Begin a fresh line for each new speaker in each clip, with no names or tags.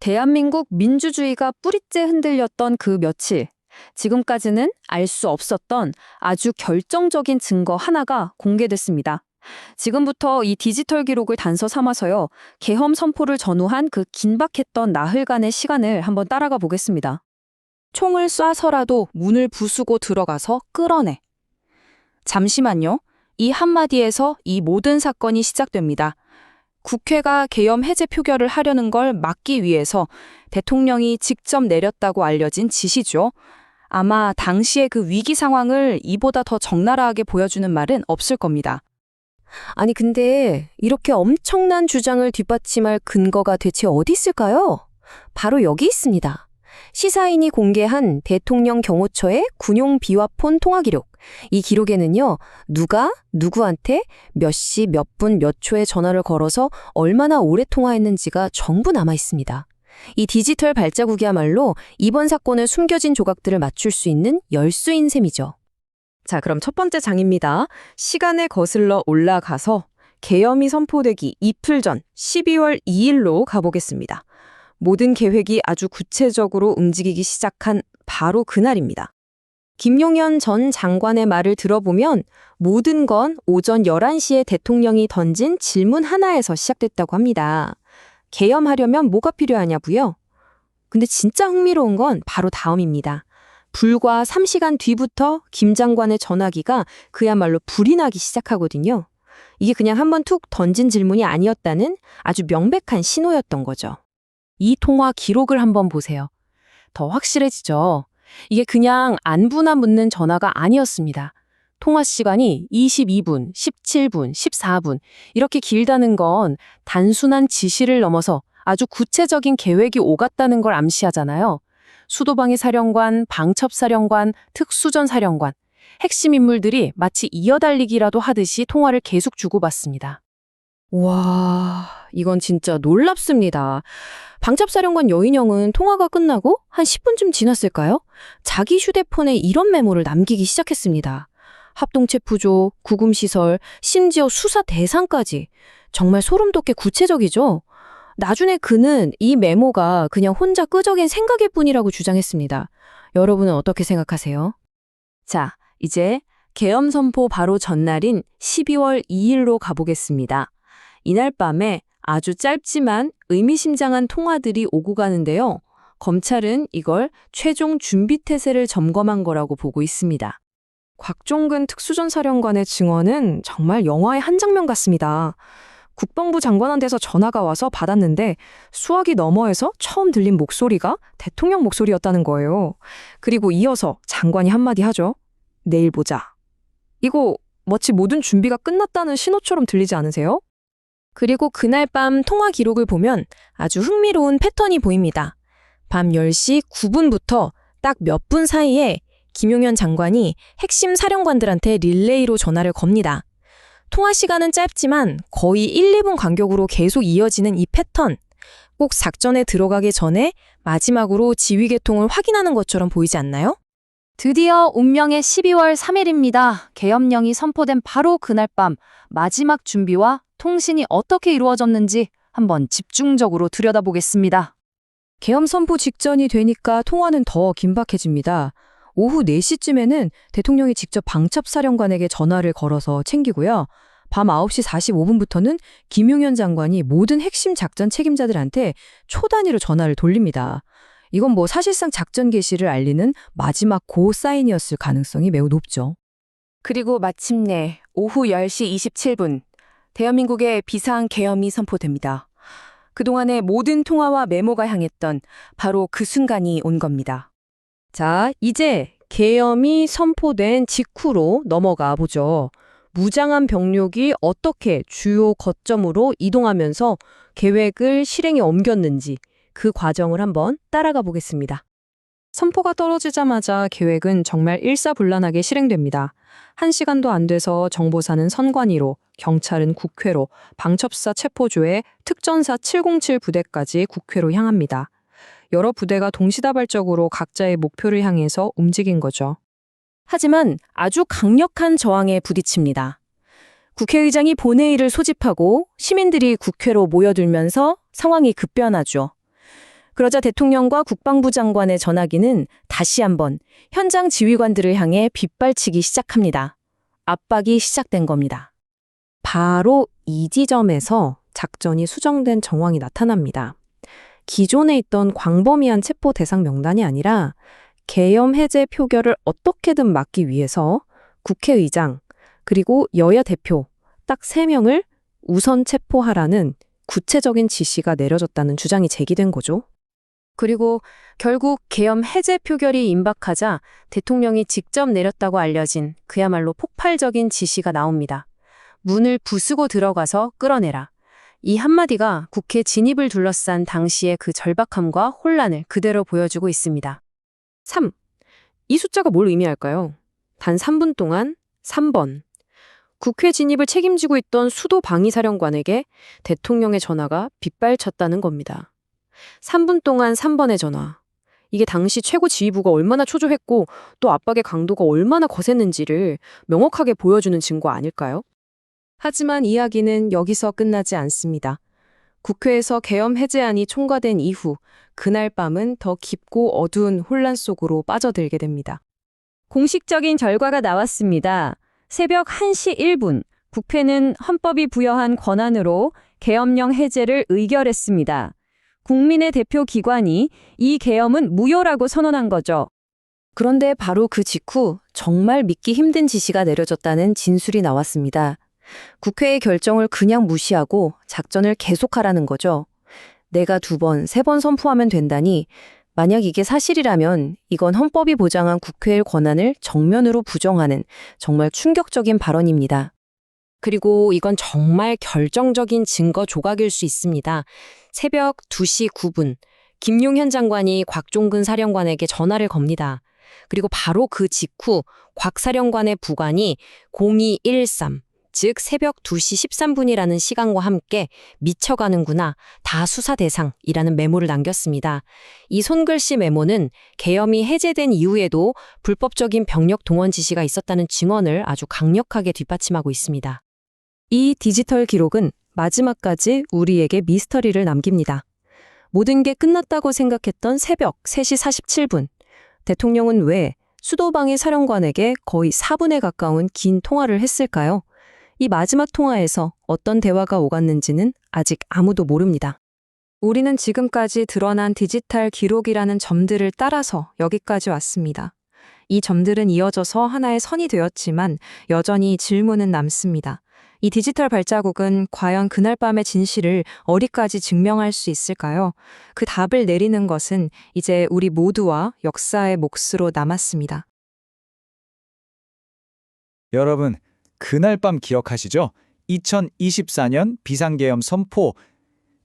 대한민국 민주주의가 뿌리째 흔들렸던 그 며칠, 지금까지는 알 수 없었던 아주 결정적인 증거 하나가 공개됐습니다. 지금부터 이 디지털 기록을 단서 삼아서요, 계엄 선포를 전후한 그 긴박했던 나흘간의 시간을 한번 따라가 보겠습니다.
총을 쏴서라도 문을 부수고 들어가서 끌어내. 잠시만요. 이 한마디에서 이 모든 사건이 시작됩니다. 국회가 계엄 해제 표결을 하려는 걸 막기 위해서 대통령이 직접 내렸다고 알려진 지시죠. 아마 당시의 그 위기 상황을 이보다 더 적나라하게 보여주는 말은 없을 겁니다.
아니 근데 이렇게 엄청난 주장을 뒷받침할 근거가 대체 어디 있을까요? 바로 여기 있습니다. 시사인이 공개한 대통령 경호처의 군용 비화폰 통화 기록. 이 기록에는요, 누가 누구한테 몇 시, 몇 분, 몇 초에 전화를 걸어서 얼마나 오래 통화했는지가 전부 남아 있습니다. 이 디지털 발자국이야말로 이번 사건의 숨겨진 조각들을 맞출 수 있는 열쇠인 셈이죠.
자, 그럼 첫 번째 장입니다. 시간에 거슬러 올라가서 계엄이 선포되기 이틀 전 12월 2일로 가보겠습니다. 모든 계획이 아주 구체적으로 움직이기 시작한 바로 그날입니다. 김용현 전 장관의 말을 들어보면 모든 건 오전 11시에 대통령이 던진 질문 하나에서 시작됐다고 합니다. 계엄하려면 뭐가 필요하냐고요? 근데 진짜 흥미로운 건 바로 다음입니다. 불과 3시간 뒤부터 김 장관의 전화기가 그야말로 불이 나기 시작하거든요. 이게 그냥 한번 툭 던진 질문이 아니었다는 아주 명백한 신호였던 거죠. 이 통화 기록을 한번 보세요. 더 확실해지죠. 이게 그냥 안부나 묻는 전화가 아니었습니다. 통화 시간이 22분, 17분, 14분 이렇게 길다는 건 단순한 지시를 넘어서 아주 구체적인 계획이 오갔다는 걸 암시하잖아요. 수도방위 사령관, 방첩사령관, 특수전 사령관, 핵심 인물들이 마치 이어달리기라도 하듯이 통화를 계속 주고받습니다. 와, 이건 진짜 놀랍습니다. 방첩사령관 여인영은 통화가 끝나고 한 10분쯤 지났을까요? 자기 휴대폰에 이런 메모를 남기기 시작했습니다. 합동체포조, 구금시설, 심지어 수사 대상까지. 정말 소름 돋게 구체적이죠? 나중에 그는 이 메모가 그냥 혼자 끄적인 생각일 뿐이라고 주장했습니다. 여러분은 어떻게 생각하세요? 자, 이제 계엄 선포 바로 전날인 12월 2일로 가보겠습니다. 이날 밤에 아주 짧지만 의미심장한 통화들이 오고 가는데요. 검찰은 이걸 최종 준비태세를 점검한 거라고 보고 있습니다. 곽종근 특수전 사령관의 증언은 정말 영화의 한 장면 같습니다. 국방부 장관한테서 전화가 와서 받았는데 수화기 너머에서 처음 들린 목소리가 대통령 목소리였다는 거예요. 그리고 이어서 장관이 한마디 하죠. 내일 보자. 이거 마치 모든 준비가 끝났다는 신호처럼 들리지 않으세요? 그리고 그날 밤 통화 기록을 보면 아주 흥미로운 패턴이 보입니다. 밤 10시 9분부터 딱 몇 분 사이에 김용현 장관이 핵심 사령관들한테 릴레이로 전화를 겁니다. 통화 시간은 짧지만 거의 1, 2분 간격으로 계속 이어지는 이 패턴. 꼭 작전에 들어가기 전에 마지막으로 지휘 계통을 확인하는 것처럼 보이지 않나요? 드디어 운명의 12월 3일입니다. 계엄령이 선포된 바로 그날 밤 마지막 준비와 통신이 어떻게 이루어졌는지 한번 집중적으로 들여다보겠습니다. 계엄 선포 직전이 되니까 통화는 더 긴박해집니다. 오후 4시쯤에는 대통령이 직접 방첩사령관에게 전화를 걸어서 챙기고요. 밤 9시 45분부터는 김용현 장관이 모든 핵심 작전 책임자들한테 초 단위로 전화를 돌립니다. 이건 뭐 사실상 작전 개시를 알리는 마지막 고 사인이었을 가능성이 매우 높죠. 그리고 마침내 오후 10시 27분, 대한민국의 비상 계엄이 선포됩니다. 그동안의 모든 통화와 메모가 향했던 바로 그 순간이 온 겁니다. 자, 이제 계엄이 선포된 직후로 넘어가 보죠. 무장한 병력이 어떻게 주요 거점으로 이동하면서 계획을 실행에 옮겼는지 그 과정을 한번 따라가 보겠습니다. 선포가 떨어지자마자 계획은 정말 일사불란하게 실행됩니다. 1시간도 안 돼서 정보사는 선관위로, 경찰은 국회로, 방첩사 체포조에 특전사 707 부대까지 국회로 향합니다. 여러 부대가 동시다발적으로 각자의 목표를 향해서 움직인 거죠. 하지만 아주 강력한 저항에 부딪힙니다. 국회의장이 본회의를 소집하고 시민들이 국회로 모여들면서 상황이 급변하죠.
그러자 대통령과 국방부 장관의 전화기는 다시 한번 현장 지휘관들을 향해 빗발치기 시작합니다. 압박이 시작된 겁니다.
바로 이 지점에서 작전이 수정된 정황이 나타납니다. 기존에 있던 광범위한 체포 대상 명단이 아니라 계엄 해제 표결을 어떻게든 막기 위해서 국회의장 그리고 여야 대표 딱 3명을 우선 체포하라는 구체적인 지시가 내려졌다는 주장이 제기된 거죠.
그리고 결국 계엄 해제 표결이 임박하자 대통령이 직접 내렸다고 알려진 그야말로 폭발적인 지시가 나옵니다. 문을 부수고 들어가서 끌어내라. 이 한마디가 국회 진입을 둘러싼 당시의 그 절박함과 혼란을 그대로 보여주고 있습니다.
3. 이 숫자가 뭘 의미할까요? 단 3분 동안 3번. 국회 진입을 책임지고 있던 수도 방위사령관에게 대통령의 전화가 빗발쳤다는 겁니다. 3분 동안 3번의 전화. 이게 당시 최고 지휘부가 얼마나 초조했고 또 압박의 강도가 얼마나 거셌는지를 명확하게 보여주는 증거 아닐까요? 하지만 이야기는 여기서 끝나지 않습니다. 국회에서 계엄 해제안이 통과된 이후 그날 밤은 더 깊고 어두운 혼란 속으로 빠져들게 됩니다.
공식적인 결과가 나왔습니다. 새벽 1시 1분, 국회는 헌법이 부여한 권한으로 계엄령 해제를 의결했습니다. 국민의 대표 기관이 이 계엄은 무효라고 선언한 거죠.
그런데 바로 그 직후 정말 믿기 힘든 지시가 내려졌다는 진술이 나왔습니다. 국회의 결정을 그냥 무시하고 작전을 계속하라는 거죠. 내가 2번, 3번 선포하면 된다니 만약 이게 사실이라면 이건 헌법이 보장한 국회의 권한을 정면으로 부정하는 정말 충격적인 발언입니다.
그리고 이건 정말 결정적인 증거 조각일 수 있습니다. 새벽 2시 9분, 김용현 장관이 곽종근 사령관에게 전화를 겁니다. 그리고 바로 그 직후 곽 사령관의 부관이 0213, 즉 새벽 2시 13분이라는 시간과 함께 미쳐가는구나, 다 수사 대상이라는 메모를 남겼습니다. 이 손글씨 메모는 계엄이 해제된 이후에도 불법적인 병력 동원 지시가 있었다는 증언을 아주 강력하게 뒷받침하고 있습니다. 이 디지털 기록은 마지막까지 우리에게 미스터리를 남깁니다. 모든 게 끝났다고 생각했던 새벽 3시 47분, 대통령은 왜 수도방위 사령관에게 거의 4분에 가까운 긴 통화를 했을까요? 이 마지막 통화에서 어떤 대화가 오갔는지는 아직 아무도 모릅니다.
우리는 지금까지 드러난 디지털 기록이라는 점들을 따라서 여기까지 왔습니다. 이 점들은 이어져서 하나의 선이 되었지만 여전히 질문은 남습니다. 이 디지털 발자국은 과연 그날 밤의 진실을 어디까지 증명할 수 있을까요? 그 답을 내리는 것은 이제 우리 모두와 역사의 몫으로 남았습니다.
여러분, 그날 밤 기억하시죠? 2024년 비상계엄 선포.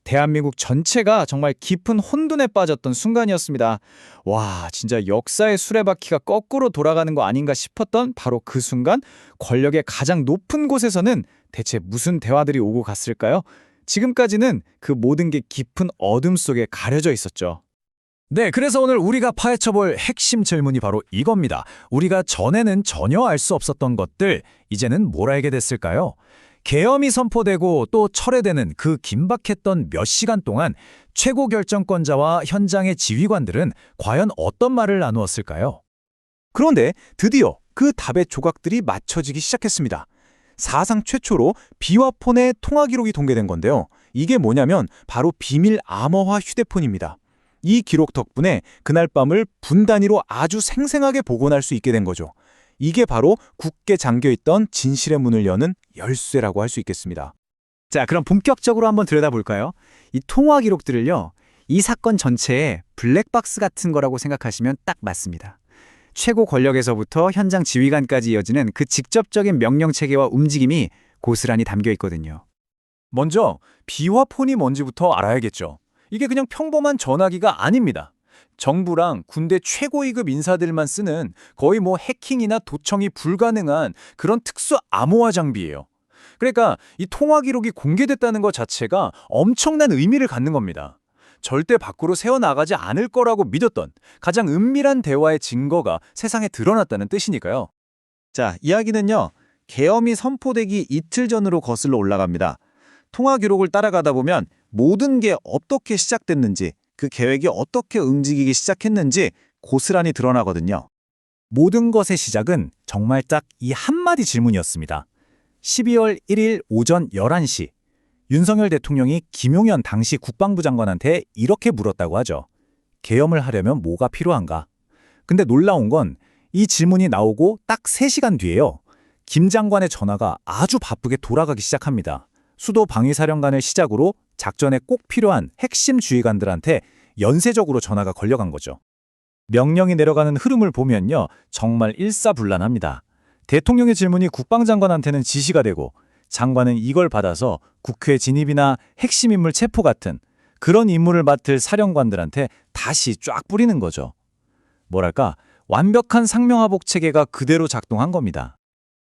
대한민국 전체가 정말 깊은 혼돈에 빠졌던 순간이었습니다. 와, 진짜 역사의 수레바퀴가 거꾸로 돌아가는 거 아닌가 싶었던 바로 그 순간, 권력의 가장 높은 곳에서는 대체 무슨 대화들이 오고 갔을까요? 지금까지는 그 모든 게 깊은 어둠 속에 가려져 있었죠.
네, 그래서 오늘 우리가 파헤쳐볼 핵심 질문이 바로 이겁니다. 우리가 전에는 전혀 알 수 없었던 것들, 이제는 뭘 알게 됐을까요? 계엄이 선포되고 또 철회되는 그 긴박했던 몇 시간 동안 최고 결정권자와 현장의 지휘관들은 과연 어떤 말을 나누었을까요?
그런데 드디어 그 답의 조각들이 맞춰지기 시작했습니다. 사상 최초로 비화폰의 통화 기록이 공개된 건데요. 이게 뭐냐면 바로 비밀 암호화 휴대폰입니다. 이 기록 덕분에 그날 밤을 분 단위로 아주 생생하게 복원할 수 있게 된 거죠. 이게 바로 굳게 잠겨있던 진실의 문을 여는 열쇠라고 할 수 있겠습니다.
자, 그럼 본격적으로 한번 들여다볼까요? 이 통화 기록들을요, 이 사건 전체에 블랙박스 같은 거라고 생각하시면 딱 맞습니다. 최고 권력에서부터 현장 지휘관까지 이어지는 그 직접적인 명령 체계와 움직임이 고스란히 담겨 있거든요.
먼저 비화폰이 뭔지부터 알아야겠죠. 이게 그냥 평범한 전화기가 아닙니다. 정부랑 군대 최고위급 인사들만 쓰는 거의 뭐 해킹이나 도청이 불가능한 그런 특수 암호화 장비예요. 그러니까 이 통화 기록이 공개됐다는 것 자체가 엄청난 의미를 갖는 겁니다. 절대 밖으로 새어나가지 않을 거라고 믿었던 가장 은밀한 대화의 증거가 세상에 드러났다는 뜻이니까요. 자, 이야기는요, 계엄이 선포되기 이틀 전으로 거슬러 올라갑니다. 통화 기록을 따라가다 보면 모든 게 어떻게 시작됐는지,
그 계획이 어떻게 움직이기 시작했는지 고스란히 드러나거든요.
모든 것의 시작은 정말 딱 이 한마디 질문이었습니다. 12월 1일 오전 11시 윤석열 대통령이 김용현 당시 국방부 장관한테 이렇게 물었다고 하죠. 계엄을 하려면 뭐가 필요한가? 근데 놀라운 건 이 질문이 나오고 딱 3시간 뒤에요. 김 장관의 전화가 아주 바쁘게 돌아가기 시작합니다. 수도 방위사령관을 시작으로 작전에 꼭 필요한 핵심 지휘관들한테 연쇄적으로 전화가 걸려간 거죠. 명령이 내려가는 흐름을 보면요. 정말 일사불란합니다. 대통령의 질문이 국방장관한테는 지시가 되고 장관은 이걸 받아서 국회 진입이나 핵심 인물 체포 같은 그런 임무를 맡을 사령관들한테 다시 쫙 뿌리는 거죠. 뭐랄까 완벽한 상명하복 체계가 그대로 작동한 겁니다.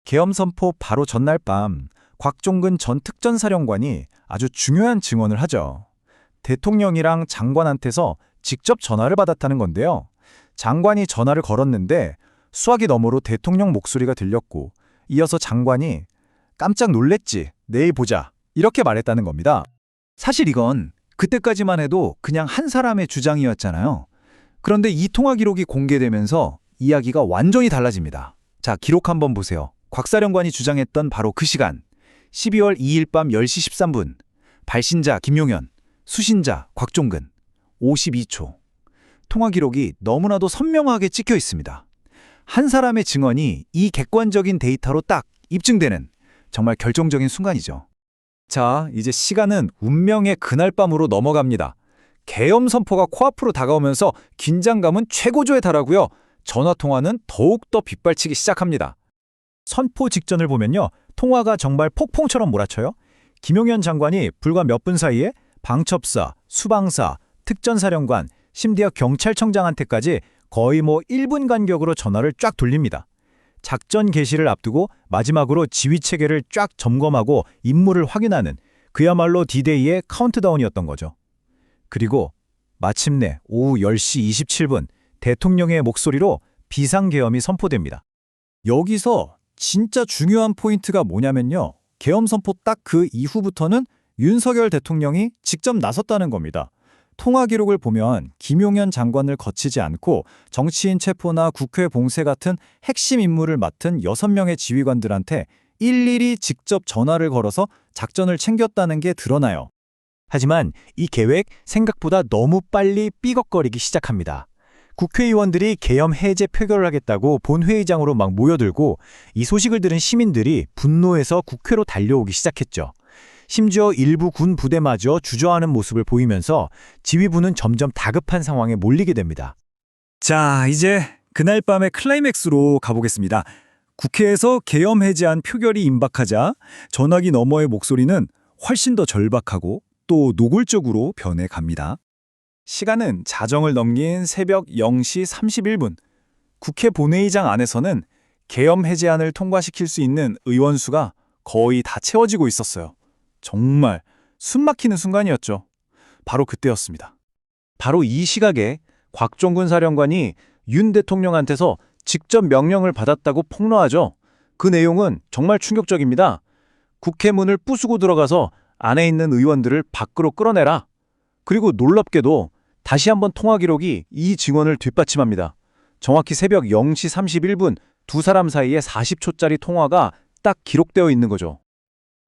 계엄 선포 바로 전날 밤 곽종근 전 특전사령관이 아주 중요한 증언을 하죠. 대통령이랑 장관한테서 직접 전화를 받았다는 건데요. 장관이 전화를 걸었는데 수화기 너머로 대통령 목소리가 들렸고 이어서 장관이 깜짝 놀랬지, 내일 보자 이렇게 말했다는 겁니다. 사실 이건 그때까지만 해도 그냥 한 사람의 주장이었잖아요. 그런데 이 통화 기록이 공개되면서 이야기가 완전히 달라집니다. 자, 기록 한번 보세요. 곽 사령관이 주장했던 바로 그 시간 12월 2일 밤 10시 13분 발신자 김용현, 수신자 곽종근 52초. 통화 기록이 너무나도 선명하게 찍혀 있습니다. 한 사람의 증언이 이 객관적인 데이터로 딱 입증되는 정말 결정적인 순간이죠. 자, 이제 시간은 운명의 그날 밤으로 넘어갑니다. 계엄 선포가 코앞으로 다가오면서 긴장감은 최고조에 달하고요. 전화통화는 더욱더 빗발치기 시작합니다. 선포 직전을 보면요. 통화가 정말 폭풍처럼 몰아쳐요. 김용현 장관이 불과 몇 분 사이에 방첩사, 수방사, 특전사령관, 심지어 경찰청장한테까지 거의 1분 간격으로 전화를 쫙 돌립니다. 작전 개시를 앞두고 마지막으로 지휘체계를 쫙 점검하고 임무를 확인하는 그야말로 D-Day의 카운트다운이었던 거죠. 그리고 마침내 오후 10시 27분 대통령의 목소리로 비상계엄이 선포됩니다. 여기서 진짜 중요한 포인트가 뭐냐면요. 계엄 선포 딱 그 이후부터는 윤석열 대통령이 직접 나섰다는 겁니다. 통화 기록을 보면 김용현 장관을 거치지 않고 정치인 체포나 국회 봉쇄 같은 핵심 임무를 맡은 6명의 지휘관들한테 일일이 직접 전화를 걸어서 작전을 챙겼다는 게 드러나요. 하지만 이 계획 생각보다 너무 빨리 삐걱거리기 시작합니다. 국회의원들이 계엄 해제 표결을 하겠다고 본회의장으로 막 모여들고 이 소식을 들은 시민들이 분노해서 국회로 달려오기 시작했죠. 심지어 일부 군 부대마저 주저하는 모습을 보이면서 지휘부는 점점 다급한 상황에 몰리게 됩니다. 자, 이제 그날 밤의 클라이맥스로 가보겠습니다. 국회에서 계엄 해제안 표결이 임박하자 전화기 너머의 목소리는 훨씬 더 절박하고 또 노골적으로 변해갑니다. 시간은 자정을 넘긴 새벽 0시 31분. 국회 본회의장 안에서는 계엄 해제안을 통과시킬 수 있는 의원 수가 거의 다 채워지고 있었어요. 정말 숨막히는 순간이었죠. 바로 그때였습니다. 바로 이 시각에 곽종근 사령관이 윤 대통령한테서 직접 명령을 받았다고 폭로하죠. 그 내용은 정말 충격적입니다. 국회 문을 부수고 들어가서 안에 있는 의원들을 밖으로 끌어내라. 그리고 놀랍게도 다시 한번 통화 기록이 이 증언을 뒷받침합니다. 정확히 새벽 0시 31분 두 사람 사이에 40초짜리 통화가 딱 기록되어 있는 거죠.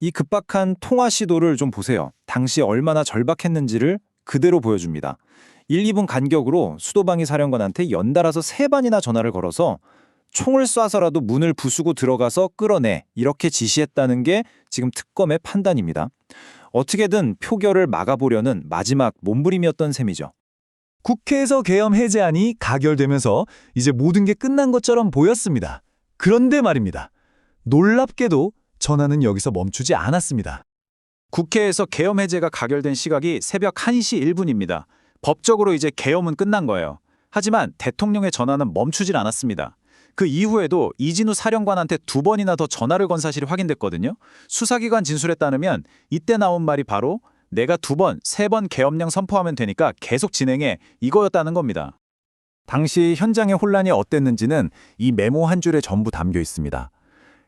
이 급박한 통화 시도를 좀 보세요. 당시 얼마나 절박했는지를 그대로 보여줍니다. 1, 2분 간격으로 수도방위 사령관한테 연달아서 3번이나 전화를 걸어서 총을 쏴서라도 문을 부수고 들어가서 끌어내 이렇게 지시했다는 게 지금 특검의 판단입니다. 어떻게든 표결을 막아보려는 마지막 몸부림이었던 셈이죠. 국회에서 계엄 해제안이 가결되면서 이제 모든 게 끝난 것처럼 보였습니다. 그런데 말입니다. 놀랍게도 전화는 여기서 멈추지 않았습니다. 국회에서 계엄 해제가 가결된 시각이 새벽 1시 1분입니다. 법적으로 이제 계엄은 끝난 거예요. 하지만 대통령의 전화는 멈추질 않았습니다. 그 이후에도 이진우 사령관한테 2번이나 더 전화를 건 사실이 확인됐거든요. 수사기관 진술에 따르면 이때 나온 말이 바로 내가 2번, 3번 계엄령 선포하면 되니까 계속 진행해 이거였다는 겁니다. 당시 현장의 혼란이 어땠는지는 이 메모 한 줄에 전부 담겨 있습니다.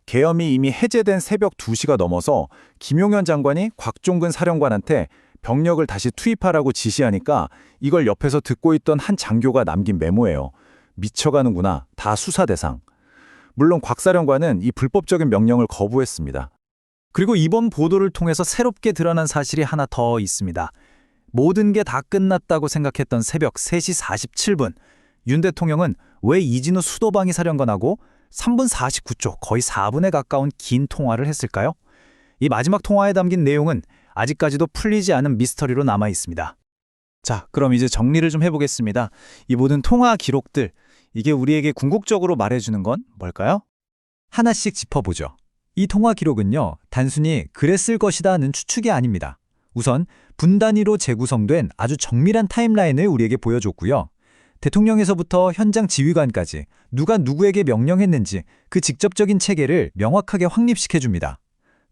계엄이 이미 해제된 새벽 2시가 넘어서 김용현 장관이 곽종근 사령관한테
병력을 다시 투입하라고 지시하니까 이걸 옆에서 듣고 있던 한 장교가 남긴 메모예요. 미쳐가는구나. 다 수사 대상. 물론 곽 사령관은 이 불법적인 명령을 거부했습니다.
그리고 이번 보도를 통해서 새롭게 드러난 사실이 하나 더 있습니다. 모든 게 다 끝났다고 생각했던 새벽 3시 47분, 윤 대통령은 왜 이진우 수도방위 사령관하고 3분 49초, 거의 4분에 가까운 긴 통화를 했을까요? 이 마지막 통화에 담긴 내용은 아직까지도 풀리지 않은 미스터리로 남아 있습니다.
자, 그럼 이제 정리를 좀 해보겠습니다. 이 모든 통화 기록들, 이게 우리에게 궁극적으로 말해주는 건 뭘까요?
하나씩 짚어보죠. 이 통화 기록은요, 단순히 그랬을 것이다는 추측이 아닙니다. 우선 분 단위로 재구성된 아주 정밀한 타임라인을 우리에게 보여줬고요. 대통령에서부터 현장 지휘관까지 누가 누구에게 명령했는지 그 직접적인 체계를 명확하게 확립시켜줍니다.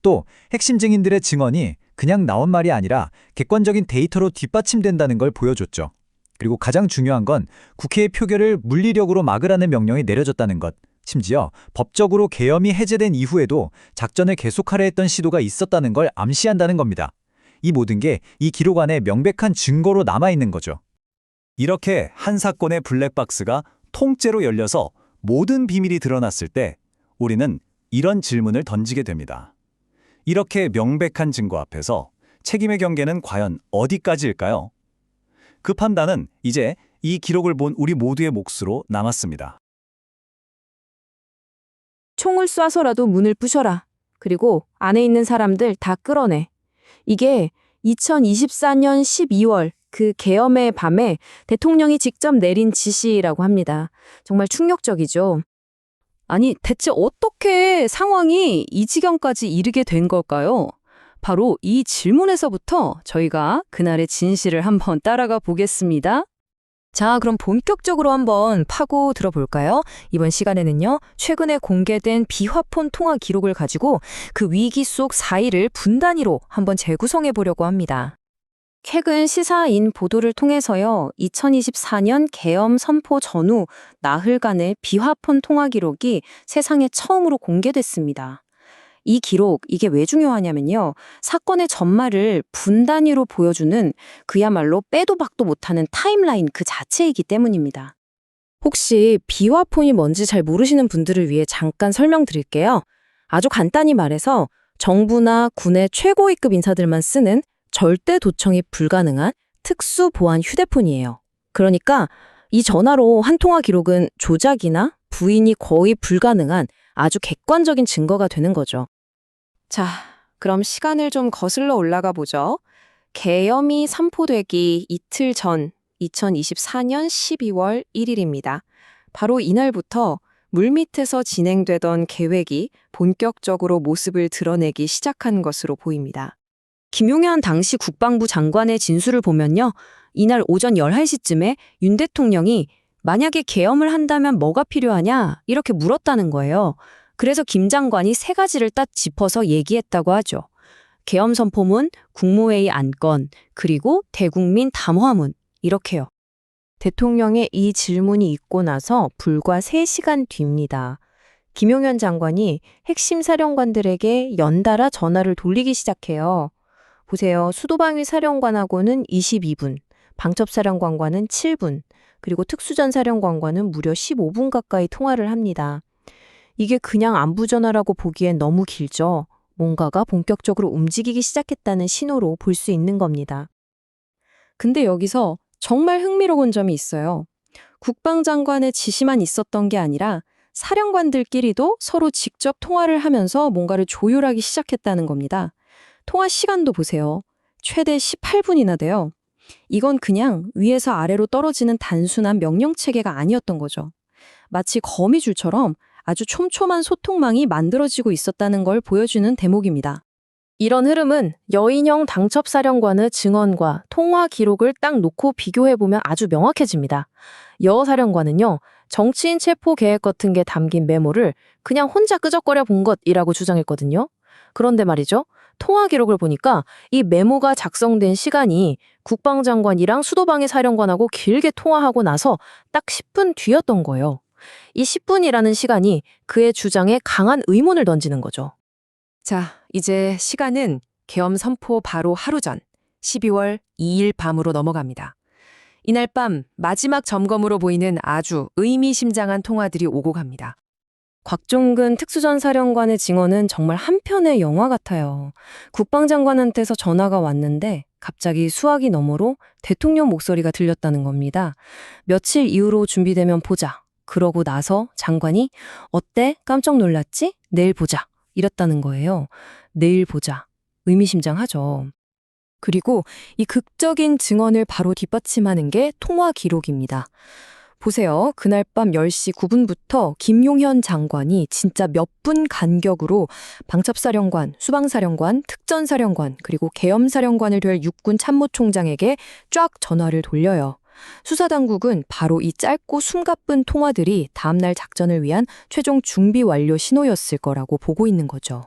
또 핵심 증인들의 증언이 그냥 나온 말이 아니라 객관적인 데이터로 뒷받침된다는 걸 보여줬죠. 그리고 가장 중요한 건 국회의 표결을 물리력으로 막으라는 명령이 내려졌다는 것. 심지어 법적으로 계엄이 해제된 이후에도 작전을 계속하려 했던 시도가 있었다는 걸 암시한다는 겁니다. 이 모든 게 이 기록 안에 명백한 증거로 남아있는 거죠.
이렇게 한 사건의 블랙박스가 통째로 열려서 모든 비밀이 드러났을 때 우리는 이런 질문을 던지게 됩니다. 이렇게 명백한 증거 앞에서 책임의 경계는 과연 어디까지일까요? 그 판단은 이제 이 기록을 본 우리 모두의 몫으로 남았습니다.
총을 쏴서라도 문을 부셔라. 그리고 안에 있는 사람들 다 끌어내. 이게 2024년 12월 그 계엄의 밤에 대통령이 직접 내린 지시라고 합니다. 정말 충격적이죠.
아니, 대체 어떻게 상황이 이 지경까지 이르게 된 걸까요? 바로 이 질문에서부터 저희가 그날의 진실을 한번 따라가 보겠습니다.
자, 그럼 본격적으로 한번 파고 들어볼까요? 이번 시간에는요, 최근에 공개된 비화폰 통화 기록을 가지고 그 위기 속 사의를 분 단위로 한번 재구성해 보려고 합니다. 최근 시사인 보도를 통해서요, 2024년 계엄 선포 전후 나흘간의 비화폰 통화 기록이 세상에 처음으로 공개됐습니다. 이 기록, 이게 왜 중요하냐면요. 사건의 전말을 분 단위로 보여주는 그야말로 빼도 박도 못하는 타임라인 그 자체이기 때문입니다. 혹시 비화폰이 뭔지 잘 모르시는 분들을 위해 잠깐 설명드릴게요. 아주 간단히 말해서 정부나 군의 최고위급 인사들만 쓰는 절대 도청이 불가능한 특수 보안 휴대폰이에요. 그러니까 이 전화로 한 통화 기록은 조작이나 부인이 거의 불가능한 아주 객관적인 증거가 되는 거죠. 자, 그럼 시간을 좀 거슬러 올라가 보죠. 계엄이 선포되기 이틀 전 2024년 12월 1일입니다. 바로 이날부터 물밑에서 진행되던 계획이 본격적으로 모습을 드러내기 시작한 것으로 보입니다. 김용현 당시 국방부 장관의 진술을 보면요. 이날 오전 11시쯤에 윤 대통령이 만약에 계엄을 한다면 뭐가 필요하냐? 이렇게 물었다는 거예요. 그래서 김 장관이 세 가지를 딱 짚어서 얘기했다고 하죠. 계엄 선포문, 국무회의 안건, 그리고 대국민 담화문 이렇게요. 대통령의 이 질문이 있고 나서 불과 3시간 뒤입니다. 김용현 장관이 핵심 사령관들에게 연달아 전화를 돌리기 시작해요. 보세요. 수도방위 사령관하고는 22분, 방첩사령관과는 7분, 그리고 특수전사령관과는 무려 15분 가까이 통화를 합니다. 이게 그냥 안부전화라고 보기엔 너무 길죠. 뭔가가 본격적으로 움직이기 시작했다는 신호로 볼 수 있는 겁니다. 근데 여기서 정말 흥미로운 점이 있어요. 국방장관의 지시만 있었던 게 아니라 사령관들끼리도 서로 직접 통화를 하면서 뭔가를 조율하기 시작했다는 겁니다. 통화 시간도 보세요. 최대 18분이나 돼요. 이건 그냥 위에서 아래로 떨어지는 단순한 명령 체계가 아니었던 거죠. 마치 거미줄처럼 아주 촘촘한 소통망이 만들어지고 있었다는 걸 보여주는 대목입니다. 이런 흐름은 여인영 당첩사령관의 증언과 통화 기록을 딱 놓고 비교해보면 아주 명확해집니다. 여 사령관은요, 정치인 체포 계획 같은 게 담긴 메모를 그냥 혼자 끄적거려 본 것이라고 주장했거든요. 그런데 말이죠. 통화 기록을 보니까 이 메모가 작성된 시간이 국방장관이랑 수도방위 사령관하고 길게 통화하고 나서 딱 10분 뒤였던 거예요. 이 10분이라는 시간이 그의 주장에 강한 의문을 던지는 거죠.
자, 이제 시간은 계엄 선포 바로 하루 전 12월 2일 밤으로 넘어갑니다. 이날 밤 마지막 점검으로 보이는 아주 의미심장한 통화들이 오고 갑니다.
곽종근 특수전사령관의 증언은 정말 한 편의 영화 같아요. 국방장관한테서 전화가 왔는데 갑자기 수화기 너머로 대통령 목소리가 들렸다는 겁니다. 며칠 이후로 준비되면 보자. 그러고 나서 장관이 어때? 깜짝 놀랐지? 내일 보자. 이랬다는 거예요. 내일 보자. 의미심장하죠.
그리고 이 극적인 증언을 바로 뒷받침하는 게 통화 기록입니다. 보세요. 그날 밤 10시 9분부터 김용현 장관이 진짜 몇 분 간격으로 방첩사령관, 수방사령관, 특전사령관, 그리고 계엄사령관을 될 육군 참모총장에게 쫙 전화를 돌려요. 수사당국은 바로 이 짧고 숨가쁜 통화들이 다음날 작전을 위한 최종 준비 완료 신호였을 거라고 보고 있는 거죠.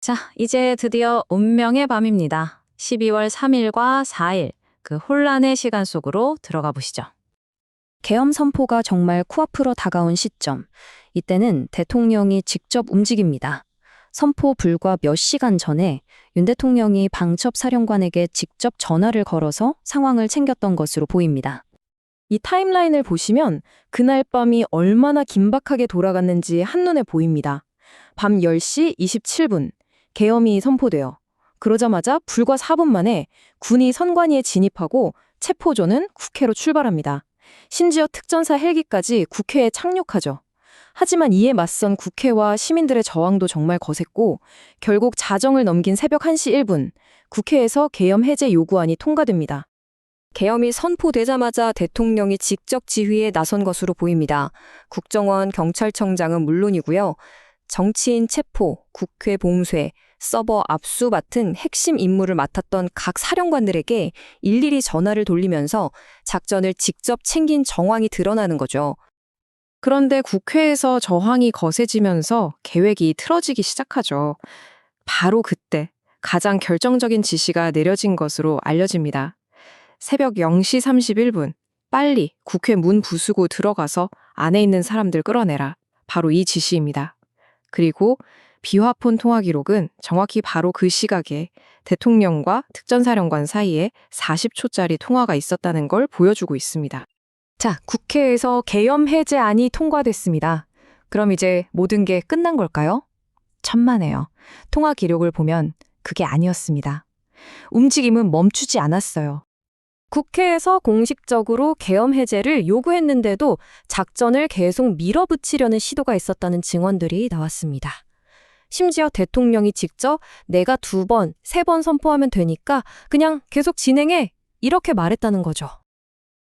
자, 이제 드디어 운명의 밤입니다. 12월 3일과 4일, 그 혼란의 시간 속으로 들어가 보시죠.
계엄 선포가 정말 코앞으로 다가온 시점. 이때는 대통령이 직접 움직입니다. 선포 불과 몇 시간 전에 윤 대통령이 방첩사령관에게 직접 전화를 걸어서 상황을 챙겼던 것으로 보입니다.
이 타임라인을 보시면 그날 밤이 얼마나 긴박하게 돌아갔는지 한눈에 보입니다. 밤 10시 27분, 계엄이 선포돼요. 그러자마자 불과 4분 만에 군이 선관위에 진입하고 체포조는 국회로 출발합니다. 심지어 특전사 헬기까지 국회에 착륙하죠. 하지만 이에 맞선 국회와 시민들의 저항도 정말 거셌고 결국 자정을 넘긴 새벽 1시 1분 국회에서 계엄 해제 요구안이 통과됩니다. 계엄이 선포되자마자 대통령이 직접 지휘에 나선 것으로 보입니다. 국정원, 경찰청장은 물론이고요. 정치인 체포, 국회 봉쇄, 서버 압수 같은 핵심 임무를 맡았던 각 사령관들에게 일일이 전화를 돌리면서 작전을 직접 챙긴 정황이 드러나는 거죠. 그런데 국회에서 저항이 거세지면서 계획이 틀어지기 시작하죠. 바로 그때 가장 결정적인 지시가 내려진 것으로 알려집니다. 새벽 0시 31분, 빨리 국회 문 부수고 들어가서 안에 있는 사람들 끌어내라. 바로 이 지시입니다. 그리고 비화폰 통화 기록은 정확히 바로 그 시각에 대통령과 특전사령관 사이에 40초짜리 통화가 있었다는 걸 보여주고 있습니다. 자, 국회에서 계엄 해제안이 통과됐습니다. 그럼 이제 모든 게 끝난 걸까요? 천만에요. 통화 기록을 보면 그게 아니었습니다. 움직임은 멈추지 않았어요.
국회에서 공식적으로 계엄 해제를 요구했는데도 작전을 계속 밀어붙이려는 시도가 있었다는 증언들이 나왔습니다. 심지어 대통령이 직접 내가 2번, 3번 선포하면 되니까 그냥 계속 진행해 이렇게 말했다는 거죠.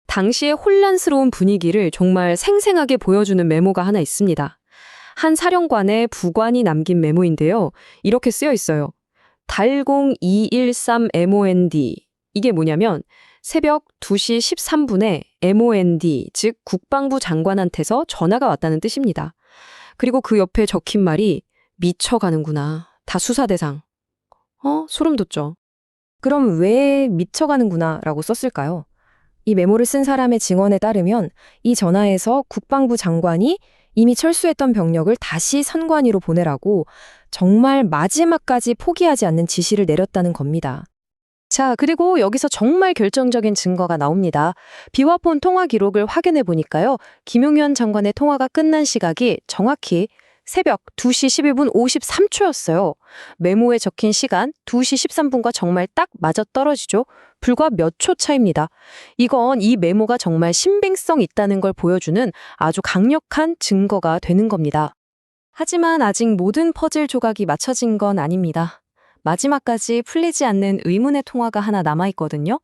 당시의 혼란스러운 분위기를 정말 생생하게 보여주는 메모가 하나 있습니다. 한 사령관의 부관이 남긴 메모인데요. 이렇게 쓰여 있어요. 달공 213MOND. 이게 뭐냐면 새벽 2시 13분에 MOND, 즉 국방부 장관한테서 전화가 왔다는 뜻입니다. 그리고 그 옆에 적힌 말이 미쳐가는구나. 다 수사 대상. 소름 돋죠.
그럼 왜 미쳐가는구나 라고 썼을까요? 이 메모를 쓴 사람의 증언에 따르면 이 전화에서 국방부 장관이 이미 철수했던 병력을 다시 선관위로 보내라고 정말 마지막까지 포기하지 않는 지시를 내렸다는 겁니다. 자, 그리고 여기서 정말 결정적인 증거가 나옵니다. 비화폰 통화 기록을 확인해 보니까요. 김용현 장관의 통화가 끝난 시각이 정확히 새벽 2시 11분 53초였어요. 메모에 적힌 시간 2시 13분과 정말 딱 맞아떨어지죠. 불과 몇 초 차이입니다. 이건 이 메모가 정말 신빙성 있다는 걸 보여주는 아주 강력한 증거가 되는 겁니다. 하지만 아직 모든 퍼즐 조각이 맞춰진 건 아닙니다. 마지막까지 풀리지 않는 의문의 통화가 하나 남아있거든요.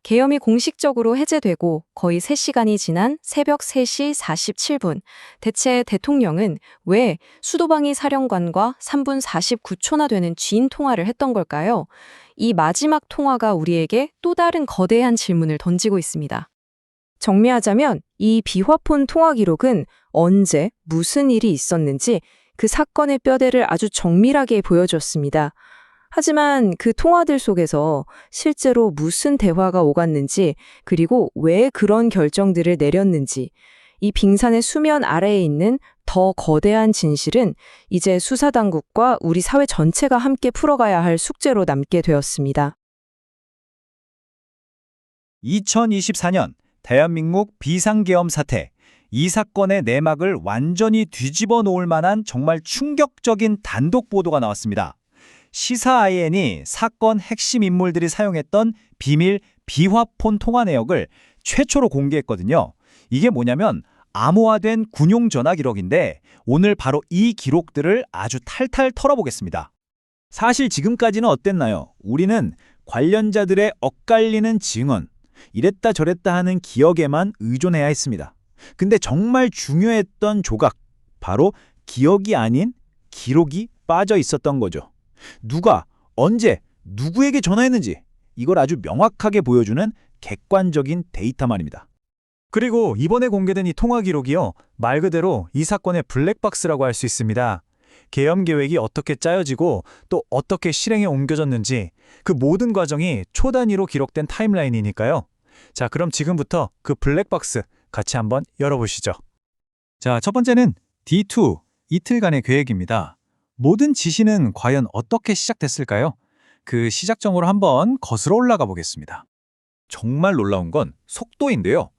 계엄이 공식적으로 해제되고 거의 3시간이 지난 새벽 3시 47분, 대체 대통령은 왜 수도방위 사령관과 3분 49초나 되는 긴 통화를 했던 걸까요? 이 마지막 통화가 우리에게 또 다른 거대한 질문을 던지고 있습니다. 정리하자면 이 비화폰 통화 기록은 언제 무슨 일이 있었는지 그 사건의 뼈대를 아주 정밀하게 보여줬습니다. 하지만 그 통화들 속에서 실제로 무슨 대화가 오갔는지 그리고 왜 그런 결정들을 내렸는지 이 빙산의 수면 아래에 있는 더 거대한 진실은 이제 수사당국과 우리 사회 전체가 함께 풀어가야 할 숙제로 남게 되었습니다.
2024년 대한민국 비상계엄 사태. 이 사건의 내막을 완전히 뒤집어 놓을 만한 정말 충격적인 단독 보도가 나왔습니다. 시사 IN이 사건 핵심 인물들이 사용했던 비밀 비화폰 통화 내역을 최초로 공개했거든요. 이게 뭐냐면 암호화된 군용 전화 기록인데 오늘 바로 이 기록들을 아주 탈탈 털어보겠습니다. 사실 지금까지는 어땠나요? 우리는 관련자들의 엇갈리는 증언, 이랬다 저랬다 하는 기억에만 의존해야 했습니다. 근데 정말 중요했던 조각, 바로 기억이 아닌 기록이 빠져 있었던 거죠. 누가, 언제, 누구에게 전화했는지 이걸 아주 명확하게 보여주는 객관적인 데이터 말입니다. 그리고 이번에 공개된 이 통화 기록이요, 말 그대로 이 사건의 블랙박스라고 할 수 있습니다. 계엄 계획이 어떻게 짜여지고 또 어떻게 실행에 옮겨졌는지 그 모든 과정이 초 단위로 기록된 타임라인이니까요. 자, 그럼 지금부터 그 블랙박스 같이 한번 열어보시죠. 자, 첫 번째는 D2, 이틀간의 계획입니다. 모든 지시는 과연 어떻게 시작됐을까요? 그 시작점으로 한번 거슬러 올라가 보겠습니다.
정말 놀라운 건 속도인데요.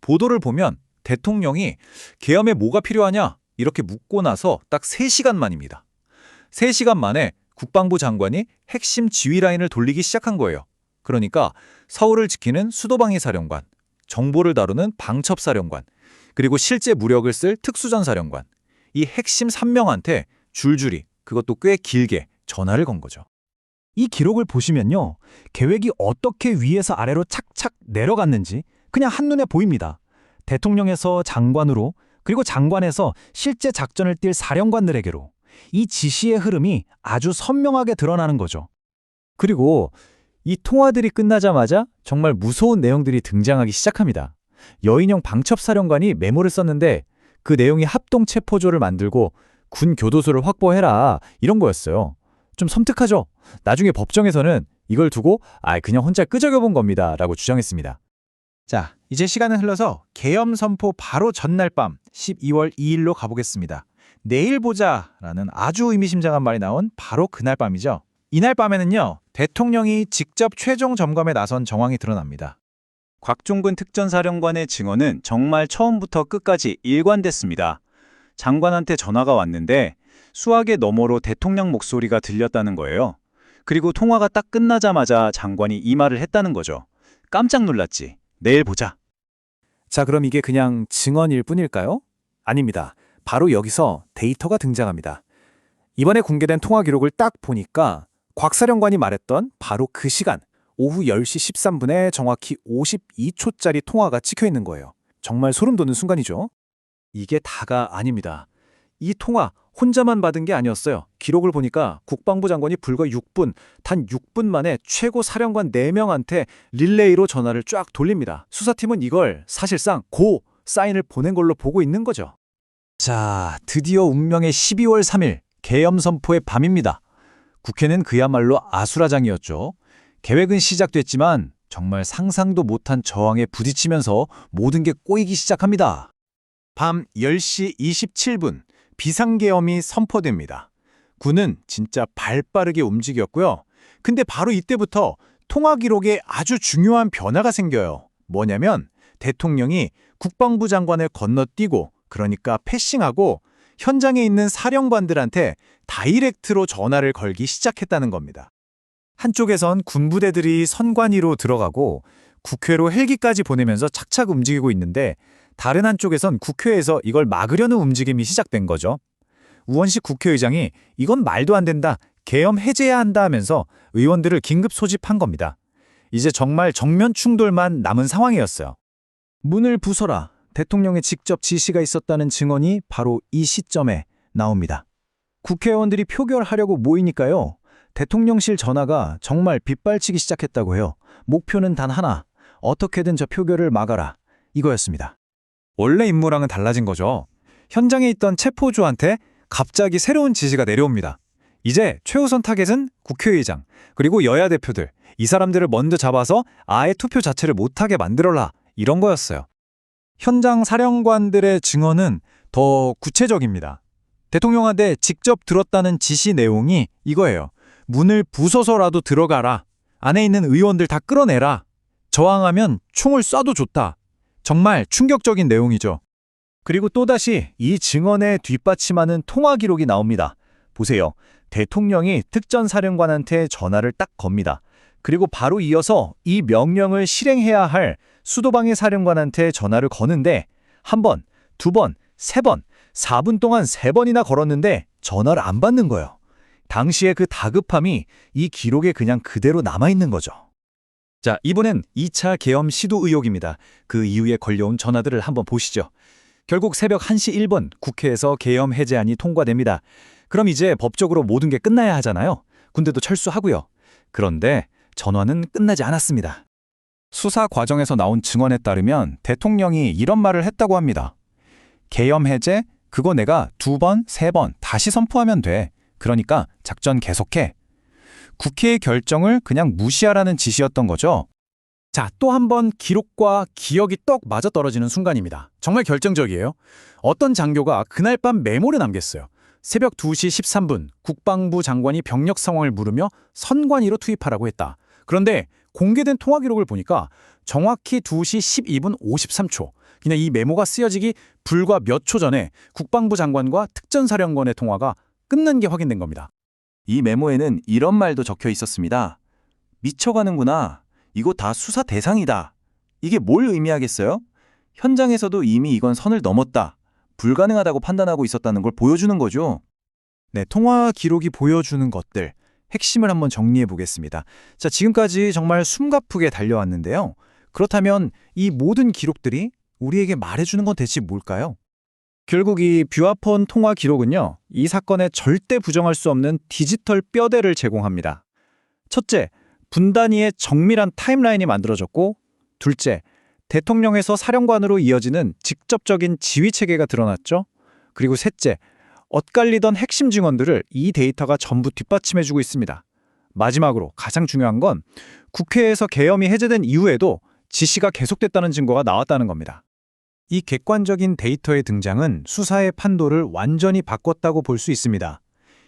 보도를 보면 대통령이 계엄에 뭐가 필요하냐 이렇게 묻고 나서 딱 3시간 만입니다. 3시간 만에 국방부 장관이 핵심 지휘 라인을 돌리기 시작한 거예요. 그러니까 서울을 지키는 수도방위사령관, 정보를 다루는 방첩사령관, 그리고 실제 무력을 쓸 특수전사령관, 이 핵심 3명한테 줄줄이, 그것도 꽤 길게 전화를 건 거죠.
이 기록을 보시면요, 계획이 어떻게 위에서 아래로 착착 내려갔는지 그냥 한눈에 보입니다. 대통령에서 장관으로, 그리고 장관에서 실제 작전을 뛸 사령관들에게로 이 지시의 흐름이 아주 선명하게 드러나는 거죠. 그리고 이 통화들이 끝나자마자 정말 무서운 내용들이 등장하기 시작합니다. 여인형 방첩사령관이 메모를 썼는데 그 내용이 합동체포조를 만들고 군 교도소를 확보해라 이런 거였어요. 좀 섬뜩하죠? 나중에 법정에서는 이걸 두고 그냥 혼자 끄적여본 겁니다 라고 주장했습니다. 자, 이제 시간은 흘러서 계엄 선포 바로 전날 밤 12월 2일로 가보겠습니다. 내일 보자 라는 아주 의미심장한 말이 나온 바로 그날 밤이죠. 이날 밤에는요, 대통령이 직접 최종 점검에 나선 정황이 드러납니다. 곽종근 특전사령관의 증언은 정말 처음부터 끝까지 일관됐습니다. 장관한테 전화가 왔는데 수화기 너머로 대통령 목소리가 들렸다는 거예요. 그리고 통화가 딱 끝나자마자 장관이 이 말을 했다는 거죠. 깜짝 놀랐지. 내일 보자. 자, 그럼 이게 그냥 증언일 뿐일까요? 아닙니다. 바로 여기서 데이터가 등장합니다. 이번에 공개된 통화 기록을 딱 보니까 곽 사령관이 말했던 바로 그 시간, 오후 10시 13분에 정확히 52초짜리 통화가 찍혀 있는 거예요. 정말 소름 돋는 순간이죠. 이게 다가 아닙니다. 이 통화 혼자만 받은 게 아니었어요. 기록을 보니까 국방부 장관이 불과 6분, 단 6분 만에 최고 사령관 4명한테 릴레이로 전화를 쫙 돌립니다. 수사팀은 이걸 사실상 고 사인을 보낸 걸로 보고 있는 거죠. 자, 드디어 운명의 12월 3일 계엄 선포의 밤입니다. 국회는 그야말로 아수라장이었죠. 계획은 시작됐지만 정말 상상도 못한 저항에 부딪히면서 모든 게 꼬이기 시작합니다. 밤 10시 27분 비상계엄이 선포됩니다. 군은 진짜 발빠르게 움직였고요. 근데 바로 이때부터 통화 기록에 아주 중요한 변화가 생겨요. 뭐냐면 대통령이 국방부 장관을 건너뛰고, 그러니까 패싱하고 현장에 있는 사령관들한테 다이렉트로 전화를 걸기 시작했다는 겁니다. 한쪽에선 군부대들이 선관위로 들어가고 국회로 헬기까지 보내면서 착착 움직이고 있는데, 다른 한쪽에선 국회에서 이걸 막으려는 움직임이 시작된 거죠. 우원식 국회의장이 이건 말도 안 된다, 계엄 해제해야 한다 하면서 의원들을 긴급 소집한 겁니다. 이제 정말 정면 충돌만 남은 상황이었어요. 문을 부숴라, 대통령의 직접 지시가 있었다는 증언이 바로 이 시점에 나옵니다. 국회의원들이 표결하려고 모이니까요, 대통령실 전화가 정말 빗발치기 시작했다고 해요. 목표는 단 하나, 어떻게든 저 표결을 막아라, 이거였습니다. 원래 임무랑은 달라진 거죠. 현장에 있던 체포조한테 갑자기 새로운 지시가 내려옵니다. 이제 최우선 타겟은 국회의장, 그리고 여야 대표들, 이 사람들을 먼저 잡아서 아예 투표 자체를 못하게 만들어라, 이런 거였어요. 현장 사령관들의 증언은 더 구체적입니다. 대통령한테 직접 들었다는 지시 내용이 이거예요. 문을 부숴서라도 들어가라. 안에 있는 의원들 다 끌어내라. 저항하면 총을 쏴도 좋다. 정말 충격적인 내용이죠.
그리고 또다시 이 증언에 뒷받침하는 통화 기록이 나옵니다. 보세요. 대통령이 특전 사령관한테 전화를 딱 겁니다. 그리고 바로 이어서 이 명령을 실행해야 할 수도방위 사령관한테 전화를 거는데 한 번, 두 번, 세 번, 4분 동안 3번이나 걸었는데 전화를 안 받는 거예요. 당시의 그 다급함이 이 기록에 그냥 그대로 남아있는 거죠.
자, 이번엔 2차 계엄 시도 의혹입니다. 그 이후에 걸려온 전화들을 한번 보시죠. 결국 새벽 1시 1분 국회에서 계엄 해제안이 통과됩니다. 그럼 이제 법적으로 모든 게 끝나야 하잖아요. 군대도 철수하고요. 그런데 전화는 끝나지 않았습니다. 수사 과정에서 나온 증언에 따르면 대통령이 이런 말을 했다고 합니다. 계엄 해제? 그거 내가 2번, 3번 다시 선포하면 돼. 그러니까 작전 계속해. 국회의 결정을 그냥 무시하라는 지시였던 거죠. 자, 또 한 번 기록과 기억이 떡 맞아떨어지는 순간입니다. 정말 결정적이에요. 어떤 장교가 그날 밤 메모를 남겼어요. 새벽 2시 13분 국방부 장관이 병력 상황을 물으며 선관위로 투입하라고 했다. 그런데 공개된 통화 기록을 보니까 정확히 2시 12분 53초. 그냥 이 메모가 쓰여지기 불과 몇 초 전에 국방부 장관과 특전사령관의 통화가 끝난 게 확인된 겁니다.
이 메모에는 이런 말도 적혀 있었습니다. 미쳐가는구나. 이거 다 수사 대상이다. 이게 뭘 의미하겠어요? 현장에서도 이미 이건 선을 넘었다. 불가능하다고 판단하고 있었다는 걸 보여주는 거죠.
네, 통화 기록이 보여주는 것들, 핵심을 한번 정리해 보겠습니다. 자, 지금까지 정말 숨가쁘게 달려왔는데요. 그렇다면 이 모든 기록들이 우리에게 말해주는 건 대체 뭘까요? 결국 이 뷰아폰 통화 기록은요, 이 사건에 절대 부정할 수 없는 디지털 뼈대를 제공합니다. 첫째, 분단위의 정밀한 타임라인이 만들어졌고, 둘째, 대통령에서 사령관으로 이어지는 직접적인 지휘 체계가 드러났죠. 그리고 셋째, 엇갈리던 핵심 증언들을 이 데이터가 전부 뒷받침해주고 있습니다. 마지막으로 가장 중요한 건 국회에서 계엄이 해제된 이후에도 지시가 계속됐다는 증거가 나왔다는 겁니다. 이 객관적인 데이터의 등장은 수사의 판도를 완전히 바꿨다고 볼 수 있습니다.